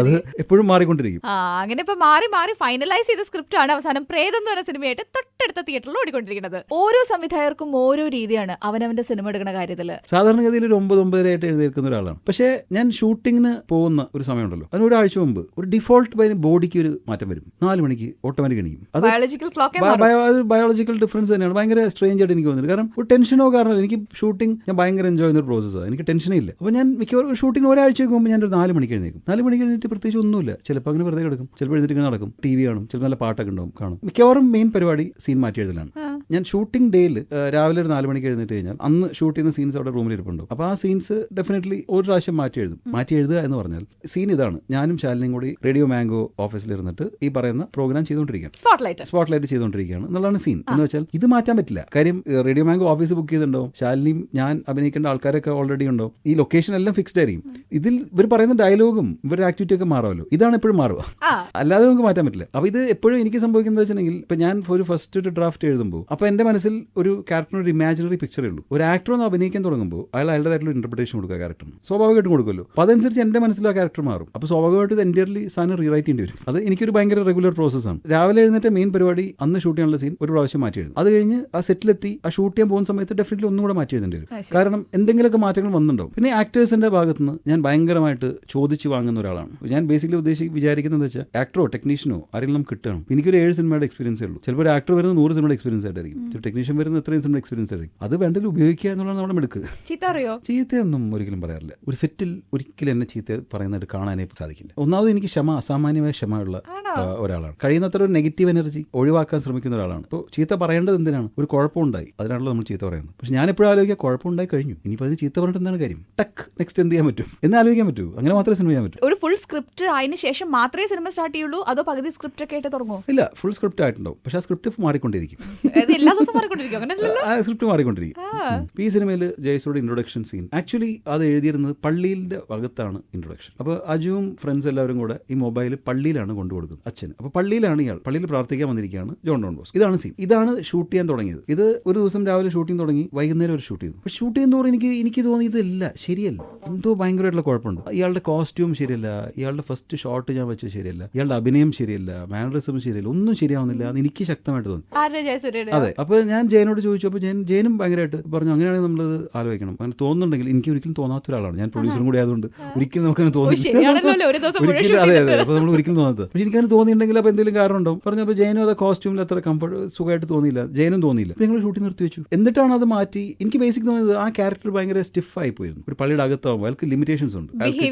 അത് എപ്പോഴും മാറിക്കൊണ്ടിരിക്കും. അങ്ങനെ ഇപ്പൊ മാറി ഫൈനലൈസ് ചെയ്ത സ്ക്രിപ്റ്റ് ആണ് അവസാനം പ്രേതം എന്ന് പറഞ്ഞ സിനിമയായിട്ട് തൊട്ടടുത്ത തിയേറ്ററിൽ ഓടിക്കൊണ്ടിരിക്കുന്നത്. ഓരോ സംവിധായകർക്കും ഓരോ രീതിയാണ് അവനവന്റെ സിനിമ എടുക്കുന്ന കാര്യത്തിൽ. സാധാരണഗതിയിൽ ഒരു 9 ആയിട്ട് എഴുതിയിരിക്കുന്ന ഒരാളാണ്. പക്ഷേ ഞാൻ ഷൂട്ടിങ്ങിന് പോകുന്ന ഒരു സമയമുണ്ടല്ലോ, അതിന് ഒരാഴ്ച മുമ്പ് ഒരു ഡിഫോൾട്ട് ബോഡിക്ക് ഒരു മാറ്റം വരും. 4 മണിക്ക് ഓട്ടോമാറ്റിക് എണീക്കും. അത് ബയോളജിക്കൽ ഡിഫറൻസ് തന്നെയാണ്. ഭയങ്കര സ്ട്രേഞ്ച് ആയിട്ട് എനിക്ക് തോന്നുന്നത്. കാരണം ഒരു ടെൻഷനോ കാരണം എനിക്ക് ഷൂട്ടിംഗ് ഞാൻ ഭയങ്കര എൻജോയ് ചെയ്യുന്ന ഒരു പ്രോസസ്സാണ്. എനിക്ക് ടെൻഷനേ ഇല്ല. അപ്പോൾ ഞാൻ മിക്കവാറും ഷൂട്ടിംഗ് ഒരാഴ്ചയ്ക്ക് മുമ്പ് ഞാനൊരു 4 മണിക്ക് എഴുന്നേക്കും. 4 മണിക്ക് എഴുന്നേറ്റ് പ്രത്യേകിച്ച് ഒന്നുമില്ല. ചിലപ്പോൾ അങ്ങനെ വെറുതെ കിടക്കും, ചിലപ്പോൾ എഴുന്നേറ്റ് നടക്കും, TV കാണും, ചിലപ്പോൾ നല്ല പാട്ടൊക്കെ ഉണ്ടാവും, കാണും. മിക്കവാറും മെയിൻ പരിപാടി സീൻ മാറ്റി എഴുതലാണ്. ഞാൻ ഷൂട്ടിംഗ് ഡേയിൽ രാവിലെ ഒരു 4 മണിക്ക് എഴുന്നേറ്റ് കഴിഞ്ഞാൽ അന്ന് ഷൂട്ട് ചെയ്യുന്ന സീൻസ് അവിടെ റൂമിൽ ഇരിപ്പുണ്ടോ. അപ്പോൾ ആ സീൻസ് ഡെഫിനറ്റ്ലി ഒരു പ്രാവശ്യം മാറ്റി എഴുതുക എന്ന് പറഞ്ഞാൽ സീൻ ഇതാണ്. ഞാനും ശാലിനിയും കൂടി റേഡിയോ മാംഗോ ഓഫീസിലിരുന്നിട്ട് ഈ പറയുന്ന പ്രോഗ്രാം ചെയ്തുകൊണ്ടിരിക്കുകയാണ്, സ്പോട്ട്ലൈറ്റ് ചെയ്തുകൊണ്ടിരിക്കുകയാണ് എന്നുള്ളതാണ് സീൻ. എന്ന് വെച്ചാൽ ഇത് മാറ്റാൻ പറ്റില്ല. കാര്യം റേഡിയോ മാംഗോ ഓഫീസ് ബുക്ക് ചെയ്തിട്ടുണ്ടാവും, ശാലിനിയും ഞാൻ അഭിനയിക്കേണ്ട ആൾക്കാരൊക്കെ ഓൾറെഡി ഉണ്ടാവും, ഈ ലൊക്കേഷൻ എല്ലാം ഫിക്സ്ഡ് ആയിരിക്കും. ഇതിൽ ഇവർ പറയുന്ന ഡയലോഗും ഇവരുടെ ആക്ടിവിറ്റി ഒക്കെ മാറുമല്ലോ, ഇതാണ് എപ്പോഴും മാറുക, അല്ലാതെ നമുക്ക് മാറ്റാൻ പറ്റില്ല. അപ്പോൾ ഇത് എപ്പോഴും എനിക്ക് സംഭവിക്കുന്നത് വെച്ചിട്ടുണ്ടെങ്കിൽ ഇപ്പൊ ഞാൻ ഒരു ഫസ്റ്റ് ഒരു ഡ്രാഫ്റ്റ് എഴുതുമ്പോൾ അപ്പോൾ എന്റെ മനസ്സിൽ ഒരു ക്യാരക്ടറിന് ഒരു ഇമാജിനറി പിക്ചറേ ഉള്ളൂ. ഒരു ആക്ടർ ഒന്ന് അഭിനയിക്കാൻ തുടങ്ങുമ്പോൾ അയാളുടേതായിട്ടുള്ള ഇന്റർപ്രിട്ടേഷൻ കൊടുക്കുക ക്യാരക്ടറിന്, സ്വാഭാവികമായിട്ടും കൊടുക്കുമല്ലോ. അപ്പോൾ അതനുസരിച്ച് എന്റെ മനസ്സിൽ ആ ക്യാരക്ടർ മാറും. അപ്പോൾ സ്വാഭാവികമായിട്ട് ഇത് എൻ്റയർലി സാധനം റീറൈറ്റ് ചെയ്യേണ്ടി വരും. അത് എനിക്കൊരു ഭയങ്കര റെഗുലർ പ്രോസസ്സാണ്. രാവിലെ എഴുന്നേറ്റ് മെയിൻ പരിപാടി അന്ന് ഷൂട്ട് ചെയ്യാനുള്ള സീൻ ഒരു പ്രാവശ്യം മാറ്റി എഴുതും. അത് കഴിഞ്ഞ് ആ സെറ്റിലെത്തി ആ ഷൂട്ട് ചെയ്യാൻ പോകുന്ന സമയത്ത് ഡെഫിനറ്റ്ലി ഒന്നും കൂടെ മാറ്റി എഴുതേണ്ടി വരും. കാരണം എന്തെങ്കിലുമൊക്കെ മാറ്റങ്ങൾ വന്നിട്ടുണ്ടാവും. പിന്നെ ആക്ടേഴ്സിന്റെ ഭാഗത്തുനിന്ന് ഞാൻ ഭയങ്കരമായിട്ട് ചോദിച്ചു വാങ്ങുന്ന ഒരാളാണ്. ഞാൻ ബേസിക്കലി വിചാരിക്കുന്നത് വെച്ചാൽ ആക്ടറോ ടെക്നീഷ്യനോ ആരെങ്കിലും നമുക്ക് കിട്ടണം. എനിക്കൊരു 7 സിനിമയുടെ എക്സ്പീരിയൻസേ ഉള്ളൂ. ചിലപ്പോൾ ഒരു ആക്ടർ വരുന്ന 100 സിനിമയുടെ എക്സ്പീരിയൻസ് ആയിട്ടായിരിക്കും, ടെക്നീഷ്യൻ വരുന്ന എത്രയും സിനിമയുടെ എക്സ്പീരിയൻസ് ആയിരിക്കും. അത് വേണ്ടതിൽ ഉപയോഗിക്കുക എന്നുള്ളതാണ് നമ്മുടെ മിടുക്ക്. ചീത്തയൊന്നും ഒരിക്കലും പറയാറില്ല. ഒരു സെറ്റിൽ ഒരിക്കലും എന്നെ ചീത്ത പറയുന്നതായിട്ട് കാണാനേ സാധിക്കില്ല. ഒന്നാമത് എനിക്ക് അസാമാന്യമായ ക്ഷമയുള്ള ഒരാളാണ്. കഴിയുന്നത്ര ഒരു നെഗറ്റീവ് എനർജി ഒഴിവാക്കാൻ ശ്രമിക്കുന്ന ഒരാളാണ്. ഇപ്പോൾ ചീത്ത പറയേണ്ടത് എന്തിനാണ്? ഒരു കുഴപ്പമുണ്ടായി, അതിനാണല്ലോ നമ്മൾ ചീത്ത പറയുന്നത്. പക്ഷെ ഞാൻ എപ്പോഴും ആലോചിക്കുക, കുഴപ്പമുണ്ടായി കഴിഞ്ഞു, ഇനിയിപ്പോൾ അതിന് ചീത്ത പറഞ്ഞിട്ട് എന്താണ് കാര്യം? ടക്ക് നെക്സ്റ്റ് എന്ത് ചെയ്യാൻ പറ്റും എന്ന് ആലോചിക്കാൻ പറ്റൂ. അങ്ങനെ മാത്രമേ സിനിമ ചെയ്യാൻ പറ്റൂ. ഒരു ഫുൾ സ്ക്രിപ്റ്റ് അതിന് ശേഷം മാത്രമേ സിനിമ സ്റ്റാർട്ട് ചെയ്യുള്ളൂ, അതോ പകുതി സ്ക്രിപ്റ്റ് ഒക്കെ ആയിട്ട് തുടങ്ങുമോ? ഇല്ല, ഫുൾ സ്ക്രിപ്റ്റ് ആയിട്ടുണ്ടാവും. പക്ഷെ ആ സ്ക്രിപ്റ്റ് മാറിക്കൊണ്ടിരിക്കും. ആ സ്ക്രിപ്റ്റ് മാറിക്കൊണ്ടിരിക്കും. ഈ സിനിമയിൽ ജയസൂരിയുടെ ഇൻട്രൊഡക്ഷൻ സീൻ ആക്ച്വലി അത് എഴുതിയിരുന്നത് പള്ളിയിലെ അകത്താണ് ഇൻട്രൊഡക്ഷൻ. അപ്പോൾ അജുവും ഫ്രണ്ട്സ് എല്ലാവരും കൂടെ ഈ മൊബൈൽ പള്ളിയിലാണ് കൊണ്ടുകൊടുക്കുന്നത് അച്ഛൻ. അപ്പോൾ പള്ളിയിലാണ് ഇയാൾ, പള്ളിയിൽ പ്രാർത്ഥിക്കാൻ വന്നിരിക്കുകയാണ് ജോൺ ഡോൺ ബോസ്കോ. ഇതാണ് സീൻ. ഇതാണ് ഷൂട്ട് ചെയ്യാൻ തുടങ്ങിയത്. ഇത് ഒരു ദിവസം രാവിലെ ഷൂട്ടിംഗ് തുടങ്ങി, വൈകുന്നേരം ഒരു ഷൂട്ട് ചെയ്തു. അപ്പോൾ ഷൂട്ട് ചെയ്യുന്നതോടെ എനിക്ക് തോന്നി ഇതില്ല, ശരിയല്ല, എന്തോ ഭയങ്കരമായിട്ടുള്ള കുഴപ്പമുണ്ട്. ഇയാളുടെ കോസ്റ്റ്യൂം ശരിയല്ല, ഇയാളുടെ ഫസ്റ്റ് ഷോട്ട് ഞാൻ വെച്ചത് ശരിയല്ല, ഇയാളുടെ അഭിനയം ശരിയല്ല, മാനറിസം ശരിയല്ല, ഒന്നും ശരിയാവുന്നില്ല എന്ന് എനിക്ക് ശക്തമായിട്ട് തോന്നി. അതെ. അപ്പോൾ ഞാൻ ജയനോട് ചോദിച്ചു. അപ്പോൾ ജയനും ഭയങ്കരമായിട്ട് പറഞ്ഞു, അങ്ങനെയാണെങ്കിൽ നമ്മളത് ആലോചിക്കണം. അങ്ങനെ തോന്നുന്നുണ്ടെങ്കിൽ, എനിക്ക് ഒരിക്കലും തോന്നാത്ത ഒരാളാണ് ഞാൻ, പ്രൊഡ്യൂസറും കൂടി ആയതുകൊണ്ട് ഒരിക്കലും നമുക്കങ്ങനെ തോന്നില്ല. ഒരിക്കലും അതെ. അപ്പോൾ നമ്മൾ ഒരിക്കലും തോന്നാത്തത്. പക്ഷെ എനിക്കങ്ങനെ തോന്നിയിട്ടുണ്ടെങ്കിൽ അപ്പോൾ എന്തെങ്കിലും കാരണം ഉണ്ടാവും പറഞ്ഞു. അപ്പോൾ ജയനും അത് കോസ്റ്റ്യൂമിൽ അത്ര കംഫർട്ട് സുഖമായിട്ട് തോന്നിയില്ല, ജയനും തോന്നിയില്ല. അപ്പോൾ ഞങ്ങൾ ഷൂട്ടിംഗ് നിർത്തി വെച്ചു. എന്നിട്ടാണ് അത് മാറ്റി. എനിക്ക് ബേസിക് തോന്നിയത് ആ ക്യാരക്ടർ ഭയങ്കര സ്റ്റിഫായി പോയിരുന്നു. ഒരു പള്ളിയുടെ അകത്താവുമ്പോൾ അയാൾക്ക് ലിമിറ്റേഷൻസ് ഉണ്ട്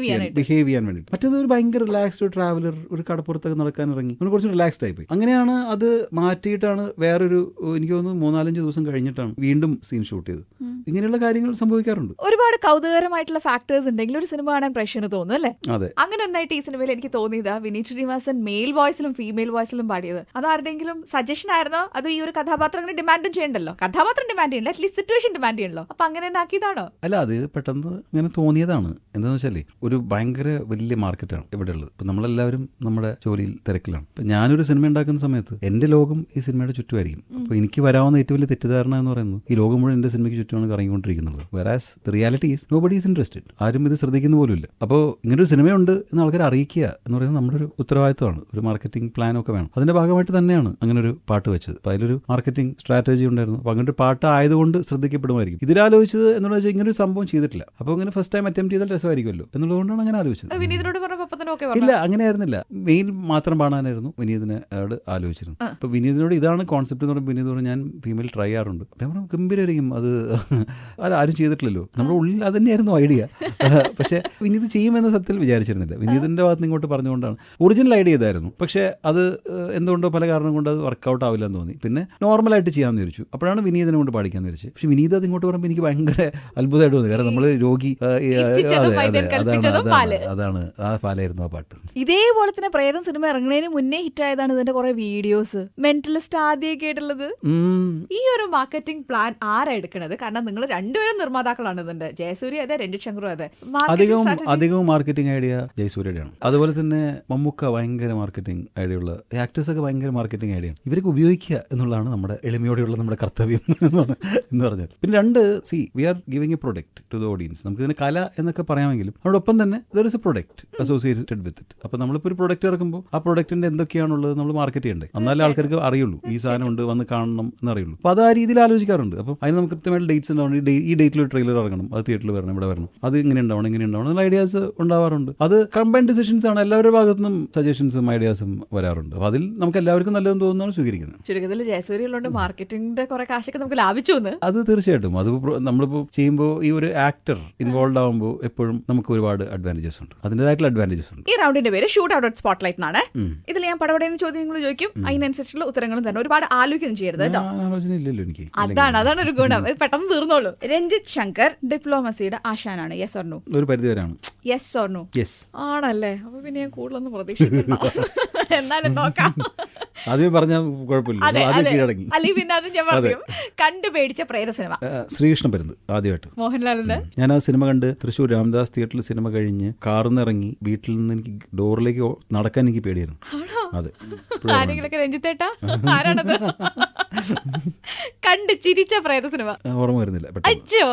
ബിഹേവ് ചെയ്യാൻ വേണ്ടി. മറ്റേത് ഒരു ഭയങ്കര റിലാക്സ്ഡ് ഒരു ട്രാവലർ, ഒരു കടപ്പുറത്തൊക്കെ നടക്കാൻ ഇറങ്ങി, അങ്ങനെ കുറച്ച് റിലാക്സ്ഡ് ആയിപ്പോയി. അങ്ങനെയാണ് അത് മാറ്റിയിട്ടാണ് വേറൊരു, എനിക്ക് തോന്നുന്നു 3-4 ദിവസം കഴിഞ്ഞിട്ടാണ് വീണ്ടും സീൻ ഷൂട്ട് ചെയ്തത്. ഇങ്ങനെയുള്ള കാര്യങ്ങൾ സംഭവിക്കാറുണ്ട്. ഒരുപാട് കൗതുകരമായിട്ടുള്ള ഫാക്ടേഴ്സ് ഉണ്ടെങ്കിൽ ഒരു സിനിമ കാണാൻ പ്രേക്ഷകന് തോന്നും അല്ലേ? അതെ. അങ്ങനെ ഒന്നായിട്ട് ഈ സിനിമയിൽ എനിക്ക് തോന്നിയതാ വിനീത് ശ്രീനിവാസൻ മെയിൽ വോയിസിലും ഫീമെയിൽ വോയിസിലും പാടിയത്. അതാരുടെങ്കിലും സജഷൻ ആയിരുന്നോ? അത് ഈ ഒരു കഥാപാത്രം അങ്ങനെ ഡിമാൻഡും ചെയ്യണ്ടല്ലോ, കഥാപാത്രം ഡിമാൻഡ് ചെയ്യണ്ടല്ലോ, അറ്റ്ലീസ്റ്റ് സിറ്റുവേഷൻ ഡിമാൻഡ് ചെയ്യണല്ലോ. അപ്പൊ അങ്ങനെ ആക്കിയതാണോ? അല്ല, അത് പെട്ടെന്ന് അങ്ങനെ തോന്നിയതാണ്. എന്താണെന്ന് വെച്ചാൽ ഒരു ഭയങ്കര വലിയ മാർക്കറ്റാണ് ഇവിടെ ഉള്ളത്. ഇപ്പം നമ്മളെല്ലാവരും നമ്മുടെ ജോലിയിൽ തിരക്കിലാണ്. ഇപ്പം ഞാനൊരു സിനിമ ഉണ്ടാക്കുന്ന സമയത്ത് എൻ്റെ ലോകം ഈ സിനിമയുടെ ചുറ്റുമായിരിക്കും. അപ്പോൾ എനിക്ക് വരാവുന്ന ഏറ്റവും വലിയ തെറ്റിദ്ധാരണ എന്ന് പറയുന്നത് ഈ ലോകം മുഴുവൻ എൻ്റെ സിനിമയ്ക്ക് ചുറ്റുമാണ് കറങ്ങിക്കൊണ്ടിരിക്കുന്നത്. Whereas the reality is nobody is interested. ആരും ഇത് ശ്രദ്ധിക്കുന്ന പോലുമില്ല. അപ്പോൾ ഇങ്ങനൊരു സിനിമയുണ്ട് എന്ന് ആൾക്കാരെ അറിയിക്കുക എന്ന് പറയുന്നത് നമ്മുടെ ഒരു ഉത്തരവാദിത്തമാണ്. ഒരു മാർക്കറ്റിംഗ് പ്ലാനൊക്കെ വേണം. അതിന്റെ ഭാഗമായിട്ട് തന്നെയാണ് അങ്ങനെ ഒരു പാട്ട് വെച്ചത്. അപ്പോൾ അതിലൊരു മാർക്കറ്റിംഗ് സ്ട്രാറ്റജി ഉണ്ടായിരുന്നു. അപ്പോൾ അങ്ങനെ ഒരു പാട്ട് ആയതുകൊണ്ട് ശ്രദ്ധിക്കപ്പെടുമായിരിക്കും. ഇതിലാലോചിച്ചത് എന്നുള്ളത് വെച്ചാൽ ഇങ്ങനെ ഒരു സംഭവം ചെയ്തിട്ടില്ല. അപ്പോൾ ഇങ്ങനെ ഫസ്റ്റ് ടൈം അറ്റംപ്റ്റ് ചെയ്താൽ രസമായിരിക്കുമല്ലോ എന്നുള്ളതുകൊണ്ടാണ് അങ്ങനെ ആലോചിച്ചത്. ഇല്ല, അങ്ങനെ ആയിരുന്നില്ല. മെയിൽ മാത്രം പാടാനായിരുന്നു വിനീതിനോട് ആലോചിച്ചിരുന്നു. അപ്പോൾ വിനീതിനോട് ഇതാണ് കോൺസെപ്റ്റ് എന്ന് പറയുമ്പോൾ വിനീത് ഞാൻ ഫീമെയിൽ ട്രൈ ചെയ്യാറുണ്ട്. അപ്പം ഗംഭീരമായിരിക്കും. അത് ആരും ചെയ്തിട്ടില്ലല്ലോ. നമ്മുടെ ഉള്ളിൽ അത് തന്നെയായിരുന്നു ഐഡിയ. പക്ഷേ വിനീത് ചെയ്യുമെന്ന് സത്യത്തിൽ വിചാരിച്ചിരുന്നില്ല. വിനീതിൻ്റെ ഭാഗത്ത് നിന്ന് ഇങ്ങോട്ട് പറഞ്ഞുകൊണ്ടാണ്. ഒറിജിനൽ ഐഡിയ ഇതായിരുന്നു. പക്ഷേ അത് എന്തുകൊണ്ടോ പല കാരണം കൊണ്ട് അത് വർക്കൗട്ട് ആവില്ലെന്ന് തോന്നി. പിന്നെ നോർമലായിട്ട് ചെയ്യാമെന്ന് വിചാരിച്ചു. അപ്പോഴാണ് വിനീതിനെ കൊണ്ട് പാടിക്കാന്ന് വിചാരിച്ചു. പക്ഷെ വിനീത് അത് ഇങ്ങോട്ട് പറയുമ്പോൾ എനിക്ക് ഭയങ്കര അത്ഭുതമായിട്ട് തോന്നി. കാരണം നമ്മൾ രോഗി, അതാണ് ആ പാലായിരുന്നു ആ പാട്ട്. ഇതേപോലെ തന്നെ പ്രേതം സിനിമ ഇറങ്ങുന്നതിന് മുന്നേ ഹിറ്റായതാണ് ഇതിന്റെ കുറെ വീഡിയോസ്. മെന്റലിസ്റ്റ് ആദ്യം കേട്ടുള്ളത്. ഈ ഒരു മാർക്കറ്റിംഗ് പ്ലാൻ ആരാ എടുക്കണത്? കാരണം നിങ്ങൾ രണ്ടുപേരും നിർമ്മാതാക്കളാണ് ഇതിന്റെ, ജയസൂര്യ അതെ, രഞ്ജിത് ശങ്കറും അതെ. അധികവും മാർക്കറ്റിംഗ് ഐഡിയ ജയസൂര്യയുടെയാണ്. അതുപോലെ തന്നെ മമ്മൂക്ക ഭയങ്കര മാർക്കറ്റിംഗ് ഐഡിയ ഉള്ള, ആക്ടേഴ്സ് ഒക്കെ ഭയങ്കര മാർക്കറ്റിംഗ് ഐഡിയയാണ്. ഇവർക്ക് ഉപയോഗിക്കുക എന്നുള്ളതാണ് നമ്മുടെ എളിമയോടെയുള്ള നമ്മുടെ കർത്തവ്യം എന്ന് പറഞ്ഞാൽ. പിന്നെ we are giving a product to the audience. നമുക്ക് ഇതിന് കല എന്നൊക്കെ പറയാമെങ്കിലും അതോടൊപ്പം തന്നെ there is a product associated with it. അപ്പോൾ നമ്മളിപ്പോൾ ഒരു പ്രൊഡക്റ്റ് ഇറക്കുമ്പോൾ ആ പ്രൊഡക്റ്റിന്റെ എന്തൊക്കെയാണുള്ളത് നമ്മൾ മാർക്കറ്റ് ചെയ്യണ്ടേ? എന്നാലേ ആൾക്കാർക്ക് അറിയുള്ളൂ ഈ സാധനം ഉണ്ട്, വന്ന് കാണണം എന്നറിയുള്ളൂ. അപ്പോൾ അത് ആ രീതിയിൽ ആലോചിക്കാറുണ്ട്. അപ്പം അതിന് നമുക്ക് കൃത്യമായിട്ട് ഡേറ്റ്സ് ഉണ്ടാവണം. ഈ ഡേറ്റിൽ ഒരു ട്രെയിലർ ഇറങ്ങണം, അത് തിയേറ്ററിൽ വരണം, ഇവിടെ വരണം, അത് ഇങ്ങനെ ഉണ്ടാവണം, ഇങ്ങനെ ഉണ്ടാവണം എന്നുള്ള ഐഡിയാസ് ഉണ്ടാവാറുണ്ട്. അത് കമ്പൈൻഡ് ഡിസിഷൻസ് ആണ്. എല്ലാവരുടെ ഭാഗത്തുനിന്നും സജഷൻസും ഐഡിയാസും വരാറുണ്ട്. അപ്പോൾ അതിൽ നമുക്ക് എല്ലാവർക്കും നല്ലതെന്ന് തോന്നുന്നതാണ് സ്വീകരിക്കുന്നത്. ചുരുക്കത്തിൽ ജയസൂര്യയിലുണ്ട് മാർക്കറ്റിംഗിന്റെ കുറെ കാശൊക്കെ നമുക്ക് ലാഭിച്ചു. അത് തീർച്ചയായിട്ടും. അത് നമ്മളിപ്പോൾ ചെയ്യുമ്പോൾ ഈ ഒരു ആക്ടർ ഇൻവോൾവ് ആകുമ്പോൾ എപ്പോഴും നമുക്ക് ഒരുപാട് അഡ്വാൻറ്റേജസ് ഉണ്ട്, അതിൻ്റെതായിട്ടുള്ള അഡ്വാൻറ്റേജസ് ഉണ്ട്. ഈ റൗണ്ടിന്റെ പേര് ഷൂട്ട് ഔട്ട് അറ്റ് സ്പോട്ട്ലൈറ്റ് എന്നാണ്. ഇതിൽ ഞാൻ പടപടയുന്ന ചോദ്യങ്ങൾ ചോദിക്കും, അതിനനുസരിച്ചുള്ള ഉത്തരങ്ങളും തന്നെ. ഒരുപാട് ആലോചിക്കുകയും ചെയ്യരുത് കേട്ടോ. ആലോചന ഇല്ലല്ലോ എനിക്ക്. അതാണ് ഒരു ഗുണം, ഇത് പെട്ടെന്ന് തീർന്നോളൂ. രഞ്ജിത്ത് ശങ്കർ ഡിപ്ലോമസിയുടെ ആശാനാണ്. Yes or no? ഒരു പരിധി വരെയാണ്. Yes or no? യെസ് ആണല്ലേ? അപ്പൊ പിന്നെ ഞാൻ കൂടുതലൊന്നും പ്രതീക്ഷിക്കുന്നു. എന്നാലും നോക്കാം. ആദ്യം പറഞ്ഞാൽ കുഴപ്പമില്ല, ആദ്യം കീഴടങ്ങി. അല്ലെങ്കിൽ പിന്നെ അത് ഞാൻ പറഞ്ഞു. കണ്ടു പേടിച്ച പ്രേത സിനിമ ശ്രീകൃഷ്ണ പരുന്ത് ആദ്യമായിട്ട് മോഹൻലാലിന്റെ. ഞാൻ ആ സിനിമ കണ്ട് തൃശ്ശൂർ രാംദാസ് തിയേറ്ററിൽ സിനിമ കഴിഞ്ഞ് കാറിൽ നിന്ന് ഇറങ്ങി വീട്ടിൽ നിന്ന് എനിക്ക് ഡോറിലേക്ക് നടക്കാൻ എനിക്ക് പേടിയായിരുന്നു. അതെ. ആരെങ്കിലൊക്കെ രഞ്ജിത്തേട്ടാ ആരാണത്? കണ്ട് ചിരിച്ച പ്രേത സിനിമ ഓർമ്മ വരുന്നില്ല. അച്ഛോ